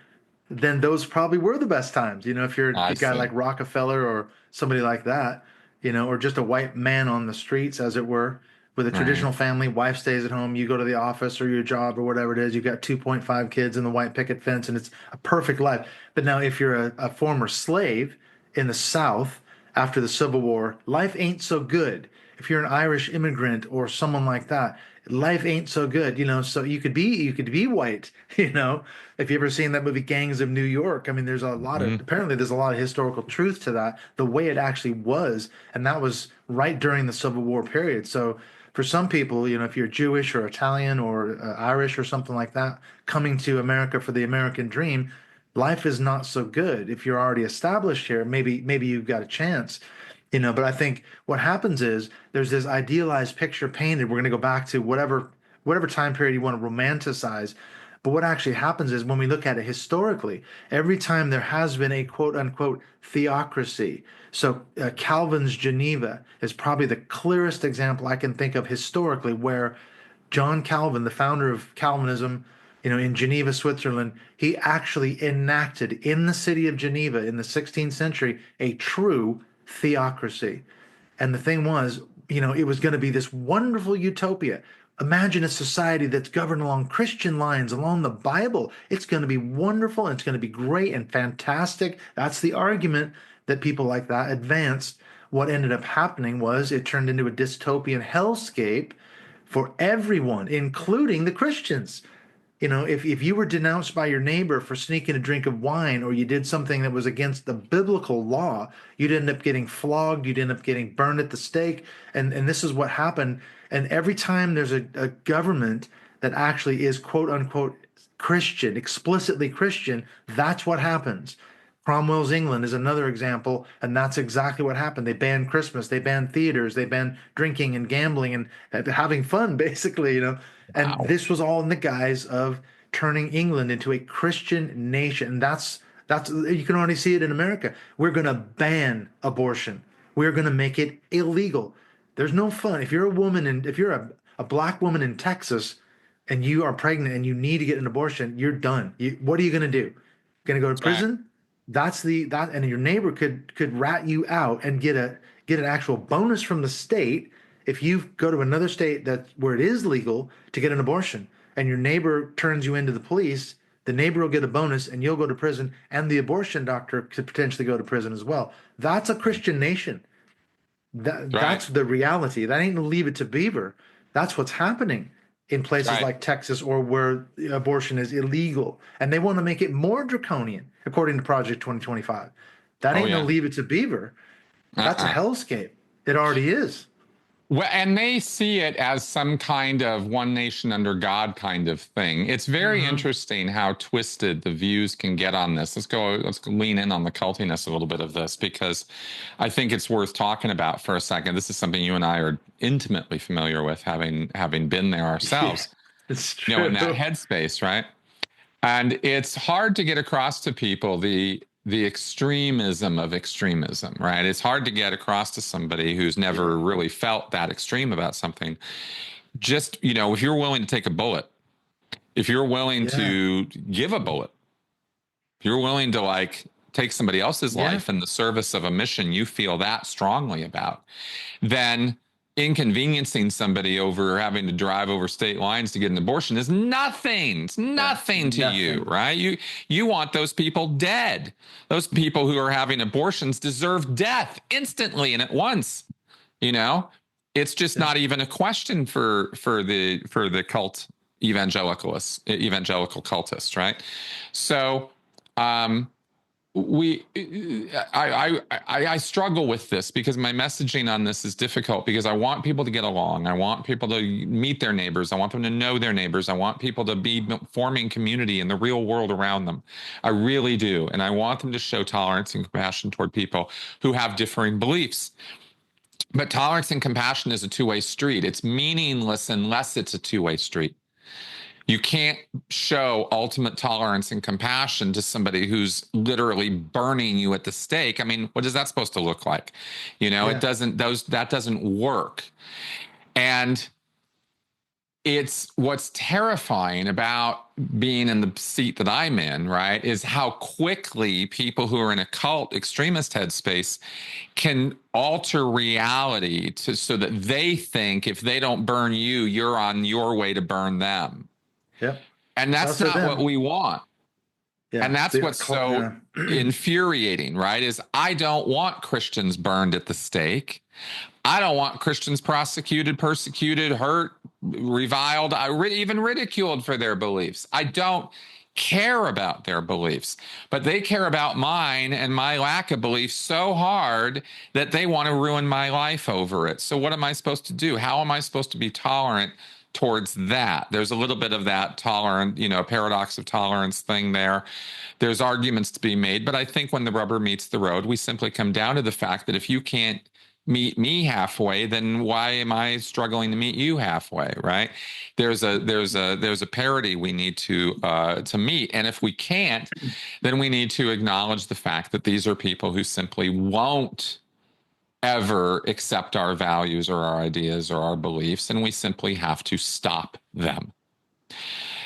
then those probably were the best times. You know, if you're I a guy like see. Rockefeller or somebody like that, you know, or just a white man on the streets, as it were, with a Right. traditional family, wife stays at home, you go to the office or your job or whatever it is, you've got 2.5 kids in the white picket fence, and it's a perfect life. But now, if you're a former slave in the South after the Civil War, life ain't so good. If you're an Irish immigrant or someone like that, life ain't so good, you know. So you could be white, you know. If you ever seen that movie Gangs of New York, I mean, there's a lot of Mm-hmm. apparently there's a lot of historical truth to that, the way it actually was, and that was right during the Civil War period. So for some people, you know, if you're Jewish or Italian or Irish or something like that, coming to America for the American dream, life is not so good. If you're already established here, maybe you've got a chance, you know. But I think what happens is there's this idealized picture painted. We're going to go back to whatever time period you want to romanticize. But what actually happens is when we look at it historically, every time there has been a quote unquote theocracy. So Calvin's Geneva is probably the clearest example I can think of historically where John Calvin, the founder of Calvinism, you know, in Geneva, Switzerland, he actually enacted in the city of Geneva in the 16th century a true theocracy. And the thing was, you know, it was going to be this wonderful utopia. Imagine a society that's governed along Christian lines, along the Bible. It's going to be wonderful and it's going to be great and fantastic. That's the argument that people like that advanced. What ended up happening was it turned into a dystopian hellscape for everyone, including the Christians. You know, if you were denounced by your neighbor for sneaking a drink of wine or you did something that was against the biblical law, you'd end up getting flogged, you'd end up getting burned at the stake. And this is what happened. And every time there's a government that actually is quote unquote Christian, explicitly Christian, that's what happens. Cromwell's England is another example, and that's exactly what happened. They banned Christmas, they banned theaters, they banned drinking and gambling and having fun, basically, you know. And Wow. this was all in the guise of turning England into a Christian nation. And That's, you can already see it in America. We're going to ban abortion. We're going to make it illegal. There's no fun. If you're a woman and if you're a black woman in Texas and you are pregnant and you need to get an abortion, you're done. What are you going to do? Going to go to That's right. prison? That, and your neighbor could rat you out and get an actual bonus from the state if you go to another state that where it is legal to get an abortion, and your neighbor turns you into the police. The neighbor will get a bonus and you'll go to prison, and the abortion doctor could potentially go to prison as well. That's a Christian nation. Right. That's the reality. That ain't Leave It to Beaver. That's what's happening in places Right. like Texas or where abortion is illegal. And they want to make it more draconian, according to Project 2025. That Oh ain't no yeah. Leave It to Beaver. That's a Uh-uh. hellscape. It already is. Well, and they see it as some kind of one nation under God kind of thing. It's very Hmm. interesting how twisted the views can get on this. Let's lean in on the cultiness a little bit of this, because I think it's worth talking about for a second. This is something you and I are intimately familiar with, having been there Yeah, ourselves, it's in that true. headspace, right? And it's hard to get across to people the extremism of extremism, right? It's hard to get across to somebody who's Yeah. never really felt that extreme about something. Just, if you're willing to take a bullet, if you're willing Yeah. to give a bullet, if you're willing to like take somebody else's Yeah. life in the service of a mission you feel that strongly about, then inconveniencing somebody over having to drive over state lines to get an abortion is nothing. It's Yeah. nothing to you, Nothing. right? You want those people dead. Those people who are having abortions deserve death instantly and at once. You know, it's just Yeah. not even a question for the evangelical cultists, right? So, um, we I struggle with this because my messaging on this is difficult, because I want people to get along. I want people to meet their neighbors. I want them to know their neighbors. I want people to be forming community in the real world around them. I really do. And I want them to show tolerance and compassion toward people who have differing beliefs. But tolerance and compassion is a two-way street. It's meaningless unless it's a two-way street. You can't show ultimate tolerance and compassion to somebody who's literally burning you at the stake. I mean, what is that supposed to look like? It Yeah. doesn't, that doesn't work. And it's what's terrifying about being in the seat that I'm in, right? Is how quickly people who are in a cult extremist headspace can alter reality so that they think if they don't burn you, you're on your way to burn them. Yep. And that's Us or not what them. we want. Yeah. And that's what's so Yeah. infuriating, right? Is I don't want Christians burned at the stake. I don't want Christians prosecuted, persecuted, hurt, reviled, even ridiculed for their beliefs. I don't care about their beliefs, but they care about mine and my lack of belief so hard that they want to ruin my life over it. So, what am I supposed to do? How am I supposed to be tolerant towards that? There's a little bit of that paradox of tolerance thing there. There's arguments to be made, but I think when the rubber meets the road, we simply come down to the fact that if you can't meet me halfway, then why am I struggling to meet you halfway, right? There's a parity we need to meet, and if we can't, then we need to acknowledge the fact that these are people who simply won't ever accept our values or our ideas or our beliefs, and we simply have to stop them.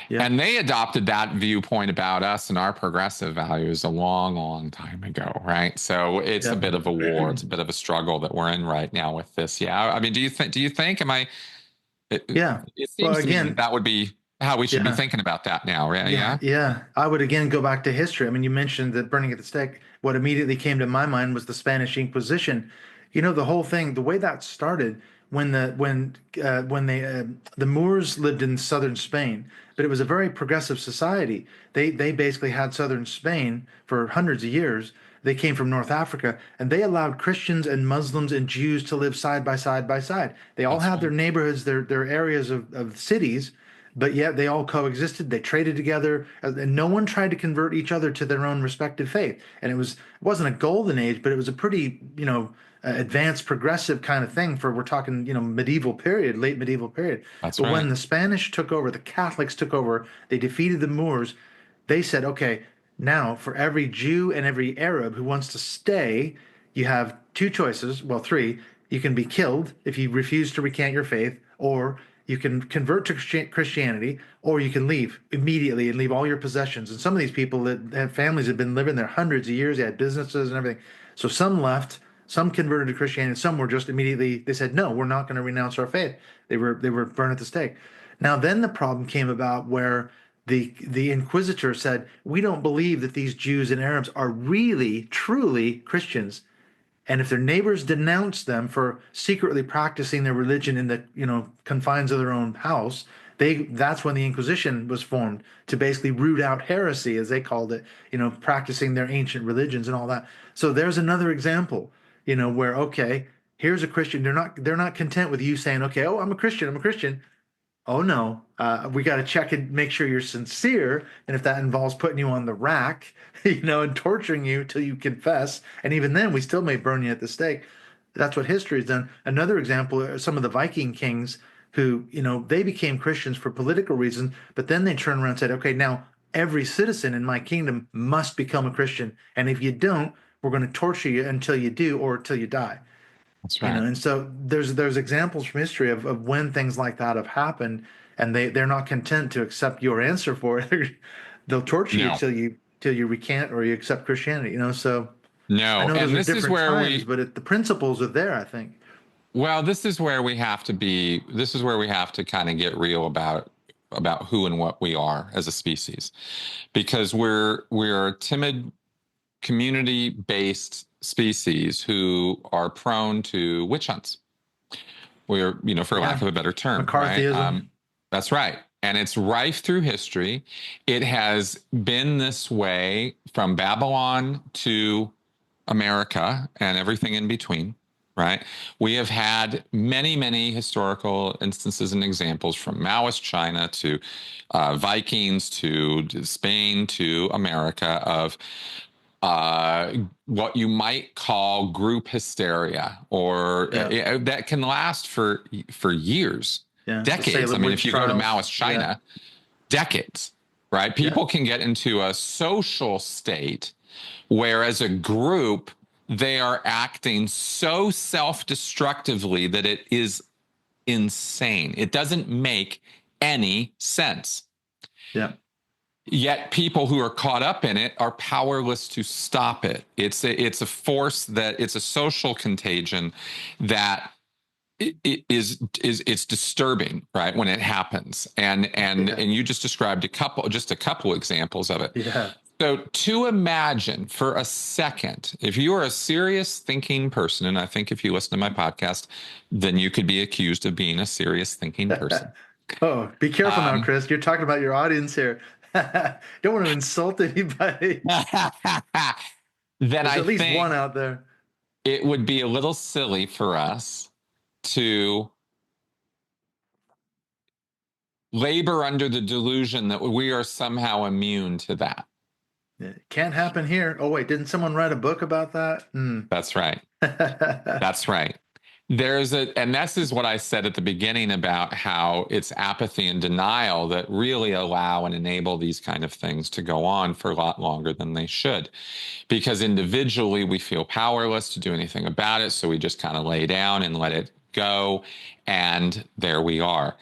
Yeah. And they adopted that viewpoint about us and our progressive values a long, long time ago, right? So it's a Yeah. bit of a war. It's a bit of a struggle that we're in right now with this. Yeah. I mean, do you think, Yeah. it Well, seems to me that again, that would be how we should be yeah. thinking about that now. Yeah. Yeah, Yeah. yeah. I would again go back to history. I mean, you mentioned that burning at the stake. What immediately came to my mind was the Spanish Inquisition. The whole thing, the way that started when the Moors lived in southern Spain, but it was a very progressive society. They basically had southern Spain for hundreds of years. They came from North Africa, and they allowed Christians and Muslims and Jews to live side by side by side. They all That's had right. their neighborhoods, their areas of cities, but yet they all coexisted. They traded together, and no one tried to convert each other to their own respective faith. And it wasn't a golden age, but it was a pretty advanced, progressive kind of thing for, we're talking, medieval period, late medieval period. That's But when right. the Spanish took over, the Catholics took over, they defeated the Moors. They said, okay, Now, for every Jew and every Arab who wants to stay, you have two choices. Well, three. You can be killed if you refuse to recant your faith, or you can convert to Christianity, or you can leave immediately and leave all your possessions. And some of these people that have families have been living there hundreds of years, they had businesses and everything. So some left, some converted to Christianity, some were just immediately, they said, no, we're not going to renounce our faith. They were burned at the stake. Now then the problem came about where the inquisitor said, we don't believe that these Jews and Arabs are really, truly Christians. And if their neighbors denounce them for secretly practicing their religion in the confines of their own house, that's when the Inquisition was formed to basically root out heresy, as they called it, practicing their ancient religions and all that. So there's another example, where okay, here's a Christian. They're not content with you saying, okay, oh, I'm a Christian, I'm a Christian. Oh no, we got to check and make sure you're sincere. And if that involves putting you on the rack, and torturing you till you confess, and even then, we still may burn you at the stake. That's what history has done. Another example are some of the Viking kings who, they became Christians for political reasons, but then they turned around and said, okay, now every citizen in my kingdom must become a Christian. And if you don't, we're going to torture you until you do or till you die. That's right. And so there's examples from history of when things like that have happened, and they're not content to accept your answer for it. They'll torture you No, till you recant or you accept Christianity. So I no. know those And are this is different where times, we, but the principles are there, I think. well, this is where we have to be, this is where we have to kind of get real about who and what we are as a species, because we're a timid, community-based species who are prone to witch hunts. We're, for lack Yeah, of a better term, right? McCarthyism. That's right. And it's rife through history. It has been this way from Babylon to America and everything in between, right? We have had many, many historical instances and examples from Maoist China to Vikings to Spain to America of what you might call group hysteria, or Yeah, that can last for years, yeah. The decades. I Salem mean, if witch you go to trials. Maoist Yeah, China, decades, right? yeah, People can get into a social state where, as a group, they are acting so self-destructively that it is insane. It doesn't make any sense. yeah. Yet people who are caught up in it are powerless to stop it. It's a force that it's a social contagion that it is it's disturbing, right, when it happens. And Yeah, and you just described a couple examples of it. yeah. So to imagine for a second, if you are a serious thinking person, and I think if you listen to my podcast, then you could be accused of being a serious thinking person. Oh, be careful now, Um, Chris. You're talking about your audience here. Don't want to insult anybody. then There's I at least think one out there. it would be a little silly for us to labor under the delusion that we are somehow immune to that. It can't happen here. Oh, wait, didn't someone write a book about that? Hmm. That's right. That's right. And this is what I said at the beginning about how it's apathy and denial that really allow and enable these kind of things to go on for a lot longer than they should. Because individually we feel powerless to do anything about it. So we just kind of lay down and let it go. And there we are.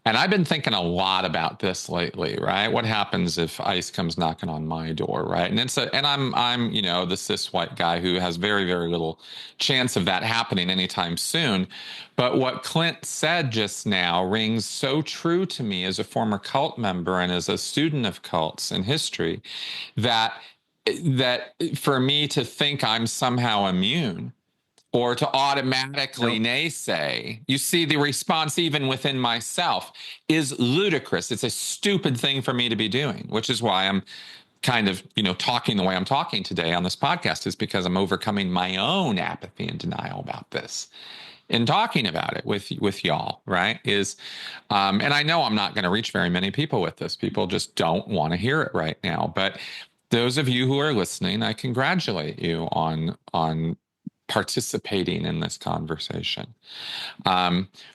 And I've been thinking a lot about this lately, right? What happens if ICE comes knocking on my door, right? And I'm the cis white guy who has very, very little chance of that happening anytime soon. But what Clint said just now rings so true to me as a former cult member and as a student of cults and history, that for me to think I'm somehow immune or to automatically Nope. naysay, you see, the response even within myself is ludicrous. It's a stupid thing for me to be doing, which is why I'm kind of, talking the way I'm talking today on this podcast, is because I'm overcoming my own apathy and denial about this and talking about it with y'all, right? And I know I'm not going to reach very many people with this. People just don't want to hear it right now. But those of you who are listening, I congratulate you on participating in this conversation.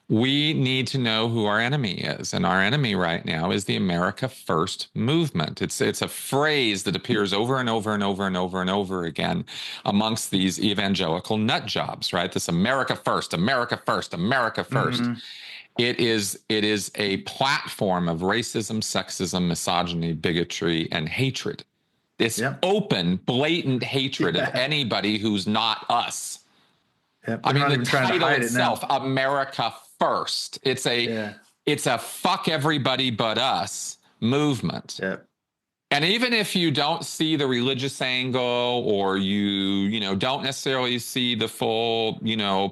We need to know who our enemy is, and our enemy right now is the America First movement. It's a phrase that appears over and over and over and over and over again amongst these evangelical nut jobs, right? This America First, America First, America First. Mm-hmm. It is a platform of racism, sexism, misogyny, bigotry, and hatred. It's Yep. open, blatant hatred of Yeah. anybody who's not us. Yep. I They're mean, not the even trying to title hide it itself, now. America First. Yeah. It's a fuck everybody but us movement. Yep. And even if you don't see the religious angle, or you don't necessarily see the full,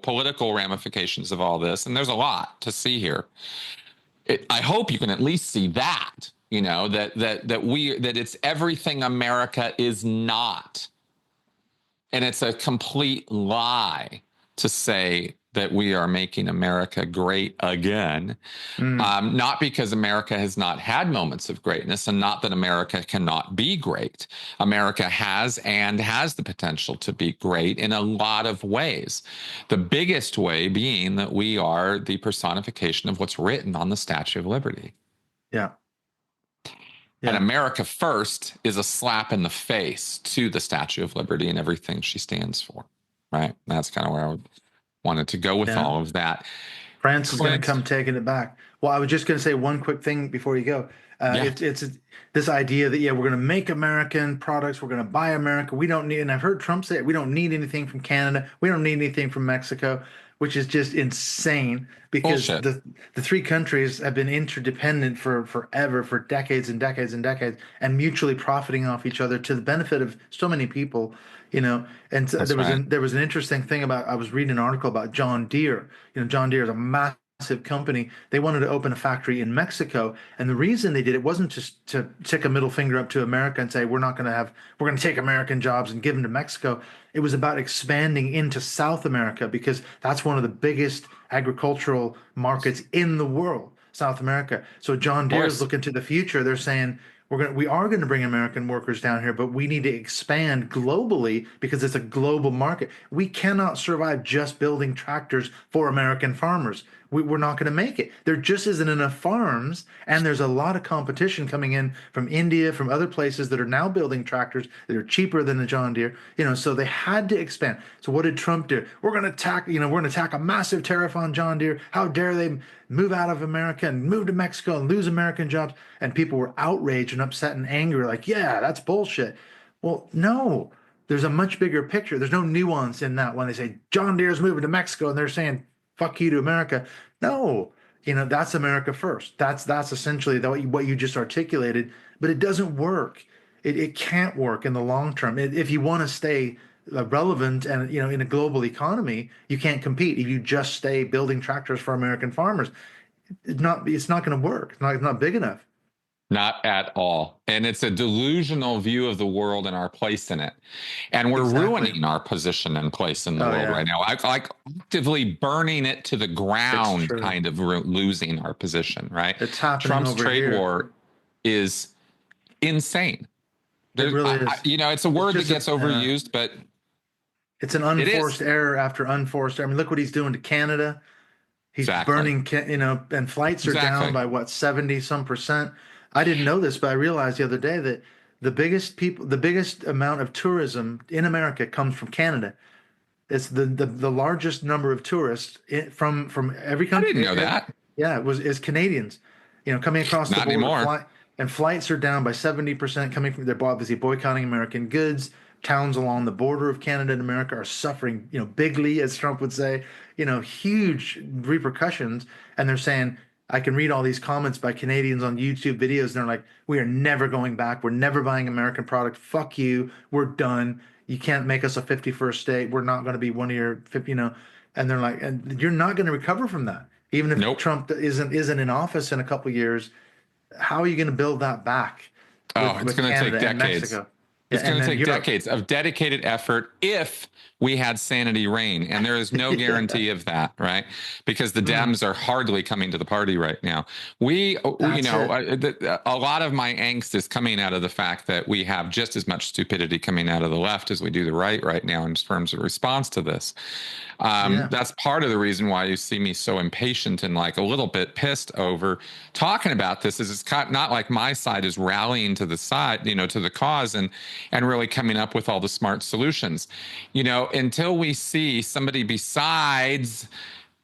political ramifications of all this, and there's a lot to see here. I hope you can at least see that, that it's everything America is not. And it's a complete lie to say that we are making America great again. Mm. Not because America has not had moments of greatness, and not that America cannot be great. America has the potential to be great in a lot of ways. The biggest way being that we are the personification of what's written on the Statue of Liberty. Yeah. And Yeah. America First is a slap in the face to the Statue of Liberty and everything she stands for, right? That's kind of where I wanted to go with Yeah. all of that. France is going to Clint, come taking it back. Well, I was just going to say one quick thing before you go. yeah, It's this idea that, yeah, we're going to make American products, we're going to buy America. We don't need, and I've heard Trump say it, we don't need anything from Canada, we don't need anything from Mexico, which is just insane because bullshit. the three countries have been interdependent for forever, for decades and decades and decades, and mutually profiting off each other to the benefit of so many people. And so That's there was right. an interesting thing about, I was reading an article about John Deere. John Deere is a massive company. They wanted to open a factory in Mexico, and the reason they did it wasn't just to stick a middle finger up to America and say we're going to take American jobs and give them to Mexico. It was about expanding into South America because that's one of the biggest agricultural markets in the world, South America. So John Of Deere is course. looking to the future. They're saying we are going to bring American workers down here, but we need to expand globally because it's a global market. We cannot survive just building tractors for American farmers. We're not going to make it. There just isn't enough farms, and there's a lot of competition coming in from India, from other places that are now building tractors that are cheaper than the John Deere. So they had to expand. So what did Trump do? We're going to attack a massive tariff on John Deere. How dare they move out of America and move to Mexico and lose American jobs? And people were outraged and upset and angry, like, yeah, that's bullshit. Well, no, there's a much bigger picture. There's no nuance in that when they say John Deere's moving to Mexico and they're saying fuck you to America. No, that's America First. That's essentially what you just articulated, but it doesn't work. It can't work in the long term. If you want to stay relevant and in a global economy, you can't compete if you just stay building tractors for American farmers. It's not going to work. It's not big enough. Not at all. And it's a delusional view of the world and our place in it. And we're Exactly. ruining our position and place in the Oh world yeah, right now. Like actively burning it to the it's ground, true. kind of losing our position, right? It's happening Trump's over trade here. war is insane. It really is. It's a It's word that just gets overused, but it's an it is. unforced error after unforced error. I mean, look what he's doing to Canada. He's Exactly. burning, and flights are down Exactly. by what, 70 some percent. I didn't know this, but I realized the other day that the biggest amount of tourism in America comes from Canada. It's the largest number of tourists from every I didn't country. know that. Yeah, it was is Canadians, coming across the Not border. anymore. And flights are down by 70% coming from. They're obviously boycotting American goods. Towns along the border of Canada and America are suffering, bigly, as Trump would say, huge repercussions. And they're saying, I can read all these comments by Canadians on YouTube videos, and they're like, "We are never going back. We're never buying American product. Fuck you. We're done. You can't make us a 51st state. We're not going to be one of your 50." And they're like, and you're not going to recover from that. Even if Nope. Trump isn't in office in a couple of years, how are you going to build that back Oh, it's with going to take Canada and decades. Mexico? Yeah, It's and going to then take Europe. decades of dedicated effort if we had sanity reign. And there is no guarantee of that, right? Because the Dems are hardly coming to the party right now. That's it. A lot of my angst is coming out of the fact that we have just as much stupidity coming out of the left as we do the right now in terms of response to this. Yeah. That's part of the reason why you see me so impatient and like a little bit pissed over talking about this. Is it's not like my side is rallying to the side, to the cause and really coming up with all the smart solutions. Until we see somebody besides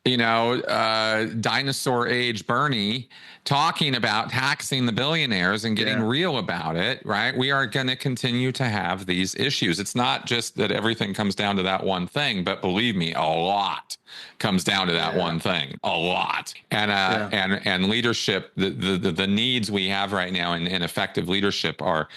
dinosaur age Bernie talking about taxing the billionaires and getting real about it, right? We are going to continue to have these issues. It's not just that everything comes down to that one thing, but believe me, a lot comes down to that one thing, a lot. And leadership, the needs we have right now in effective leadership are,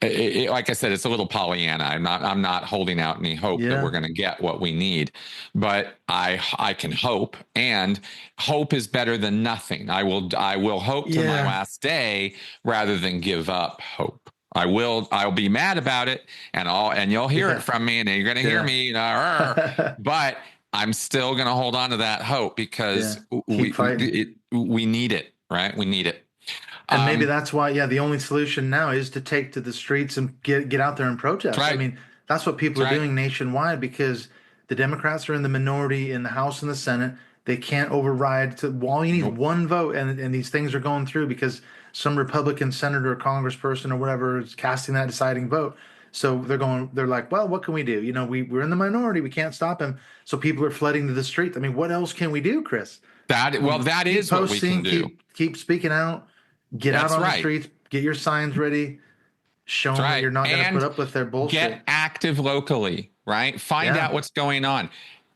like I said, it's a little Pollyanna. I'm not holding out any hope that we're going to get what we need, but I can hope, and hope is better than nothing. I will hope to my last day rather than give up hope. I'll be mad about it, and you'll hear it from me, and you're going to hear me, but I'm still going to hold on to that hope because we need it, right? We need it. And maybe that's why, the only solution now is to take to the streets and get out there and protest. Right. I mean, that's what people are doing nationwide because the Democrats are in the minority in the House and the Senate. They can't override. All you need one vote, and these things are going through because some Republican senator or congressperson or whatever is casting that deciding vote. So they're like, well, what can we do? We're in the minority. We can't stop him. So people are flooding to the streets. I mean, what else can we do, Chris? That is what we can do. Keep speaking out. Get out on the streets, get your signs ready, show them that you're not going to put up with their bullshit. Get active locally, right? Find out what's going on.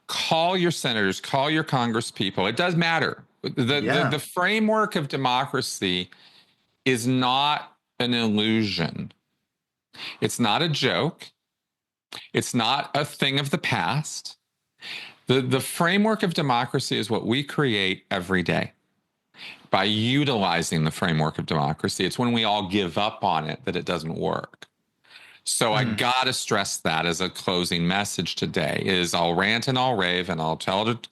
Call your senators, call your congresspeople. It does matter. The framework of democracy is not an illusion. It's not a joke. It's not a thing of the past. The framework of democracy is what we create every day. By utilizing the framework of democracy, it's when we all give up on it that it doesn't work. So I got to stress that as a closing message today is I'll rant and I'll rave and I'll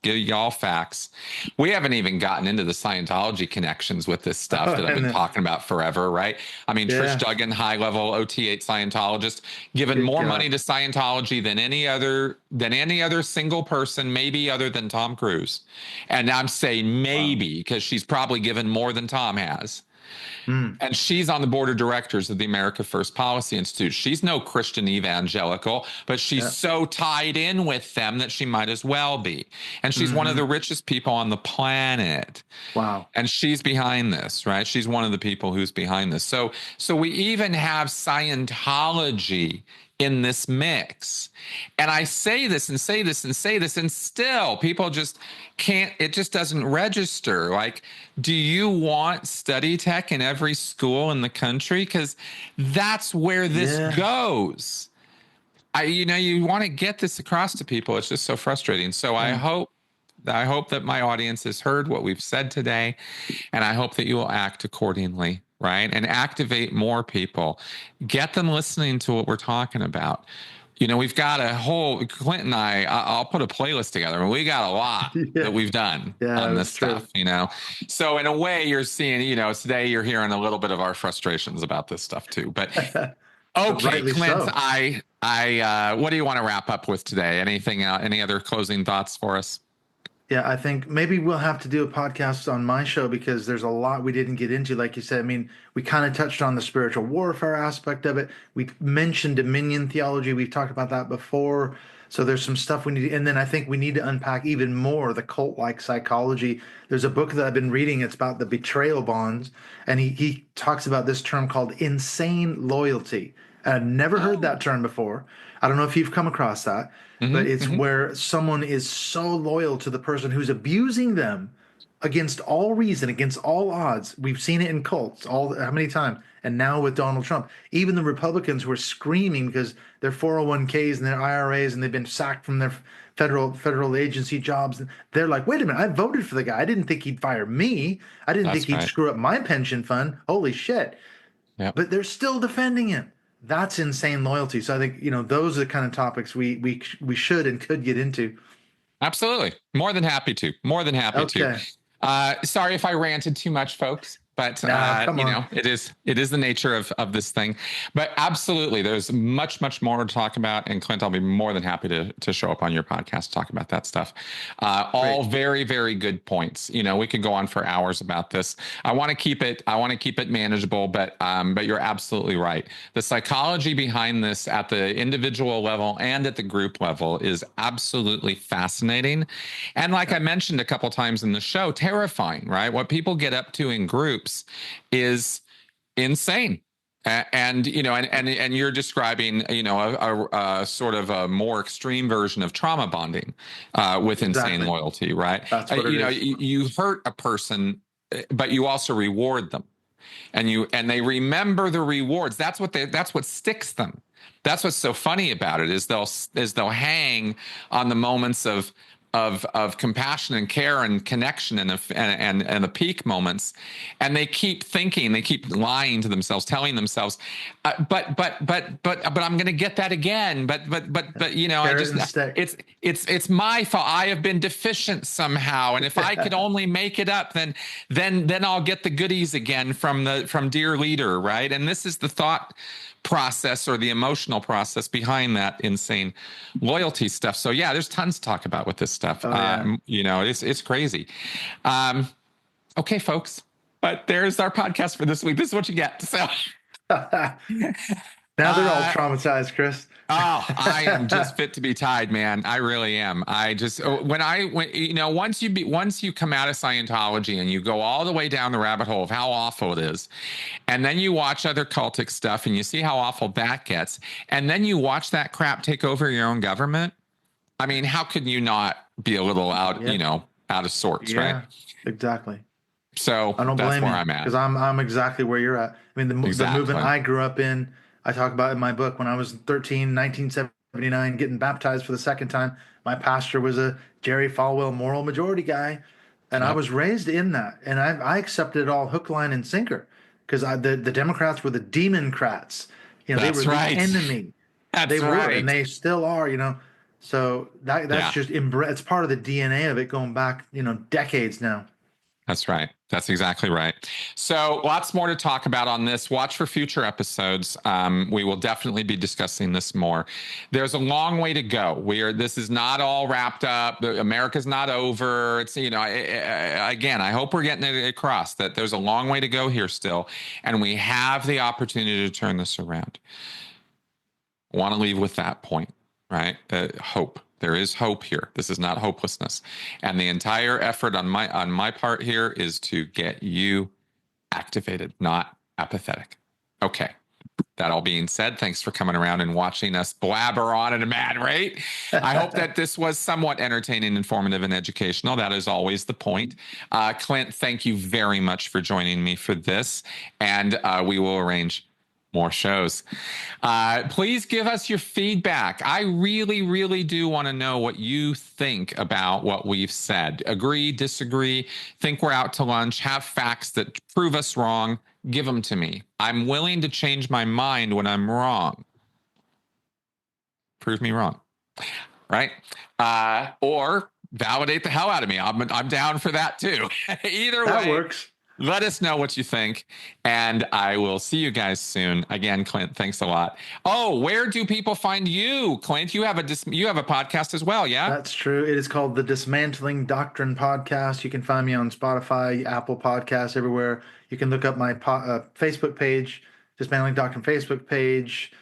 give y'all facts. We haven't even gotten into the Scientology connections with this stuff that I've been talking about forever, right? I mean, Trish Duggan, high-level OT8 Scientologist, given more money to Scientology than any other single person, maybe other than Tom Cruise. And I'm saying maybe because she's probably given more than Tom has. And she's on the board of directors of the America First Policy Institute. She's no Christian evangelical, but she's so tied in with them that she might as well be. And she's one of the richest people on the planet. Wow. And she's behind this, right? She's one of the people who's behind this. So we even have Scientology in this mix. And I say this and say this and say this, and still people just can't, it just doesn't register. Like, do you want study tech in every school in the country? Because that's where this goes. You want to get this across to people. It's just so frustrating. So I hope that my audience has heard what we've said today, and I hope that you will act accordingly. Right? And activate more people. Get them listening to what we're talking about. We've got a whole, Clint and I'll put a playlist together. We got a lot that we've done on this stuff, So in a way you're seeing, today you're hearing a little bit of our frustrations about this stuff too. But okay, Clint, so. I what do you want to wrap up with today? Anything, any other closing thoughts for us? Yeah, I think maybe we'll have to do a podcast on my show because there's a lot we didn't get into. Like you said, I mean, we kind of touched on the spiritual warfare aspect of it. We mentioned dominion theology. We've talked about that before. So there's some stuff we need to, and then I think we need to unpack even more the cult-like psychology. There's a book that I've been reading. It's about the betrayal bonds, and he talks about this term called insane loyalty. And I've never heard that term before. I don't know if you've come across that. But it's where someone is so loyal to the person who's abusing them against all reason, against all odds. We've seen it in cults how many times, and now with Donald Trump. Even the Republicans who are screaming because their 401ks and their IRAs and they've been sacked from their federal agency jobs. They're like, wait a minute, I voted for the guy. I didn't think he'd fire me. I didn't think he'd screw up my pension fund. Holy shit. Yep. But they're still defending him. That's insane loyalty. So I think, those are the kind of topics we should and could get into. Absolutely. More than happy to. More than happy to. Okay. Sorry if I ranted too much, folks, but Nah, come on. it is the nature of this thing. But absolutely, there's much more to talk about. And Clint, I'll be more than happy to show up on your podcast to talk about that stuff. All Great. very good points. We could go on for hours about this. I want to keep it manageable, but you're absolutely right. The psychology behind this at the individual level and at the group level is absolutely fascinating. And like I mentioned a couple times in the show, terrifying, right? What people get up to in groups is insane. And you're describing, a sort of a more extreme version of trauma bonding with insane Exactly. loyalty, right? That's what it is. You hurt a person, but you also reward them, and they remember the rewards. That's what sticks them. That's what's so funny about it is they'll hang on the moments of compassion and care and connection and the peak moments, and they keep thinking, they keep lying to themselves, telling themselves, but I'm going to get that again. But I Carrot just and stick. it's my fault. I have been deficient somehow, and if I could only make it up, then I'll get the goodies again from dear leader, right? And this is the thought process or the emotional process behind that insane loyalty stuff. So yeah, there's tons to talk about with this stuff. Oh yeah. It's crazy. Okay, folks, but there's our podcast for this week. This is what you get. So Now they're all uh, traumatized, Chris. I am just fit to be tied, man. I really am. I just once you come out of Scientology and you go all the way down the rabbit hole of how awful it is, and then you watch other cultic stuff and you see how awful that gets, and then you watch that crap take over your own government. I mean, how could you not be a little out, Yeah. out of sorts, right? Yeah, exactly. So I don't that's blame where you I'm because at. I'm exactly where you're at. I mean, the movement Exactly. I grew up in, I talk about in my book when I was 13, 1979, getting baptized for the second time. My pastor was a Jerry Falwell moral majority guy, and I Yep. was raised in that, and I accepted it all hook, line, and sinker because the Democrats were the Democrats. They were That's the right. enemy. They That's were, and right. they still are. So that's Yeah. just it's part of the DNA of it going back, decades now. That's right. That's exactly right. So lots more to talk about on this. Watch for future episodes. We will definitely be discussing this more. There's a long way to go. This is not all wrapped up. America's not over. It's, again, I hope we're getting it across that there's a long way to go here still. And we have the opportunity to turn this around. Want to leave with that point, right? Hope. There is hope here. This is not hopelessness. And the entire effort on my part here is to get you activated, not apathetic. Okay. That all being said, thanks for coming around and watching us blabber on at a mad rate. I hope that this was somewhat entertaining, informative, and educational. That is always the point. Clint, thank you very much for joining me for this. And we will arrange more shows. Please give us your feedback. I really do want to know what you think about what we've said. Agree, disagree, think we're out to lunch, have facts that prove us wrong, give them to me. I'm willing to change my mind when I'm wrong. Prove me wrong, right? Or validate the hell out of me. I'm down for that too. Either That way, works. let us know what you think, and I will see you guys soon. Again, Clint, thanks a lot. Oh, where do people find you, Clint? You have a podcast as well, yeah? That's true. It is called the Dismantling Doctrine Podcast. You can find me on Spotify, Apple Podcasts, everywhere. You can look up my Facebook page, Dismantling Doctrine Facebook page.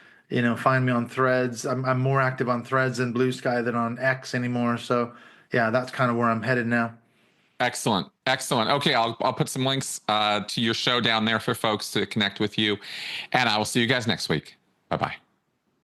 Find me on Threads. I'm more active on Threads than Blue Sky than on X anymore. So yeah, that's kind of where I'm headed now. Excellent. Okay, I'll put some links to your show down there for folks to connect with you, and I will see you guys next week. Bye bye.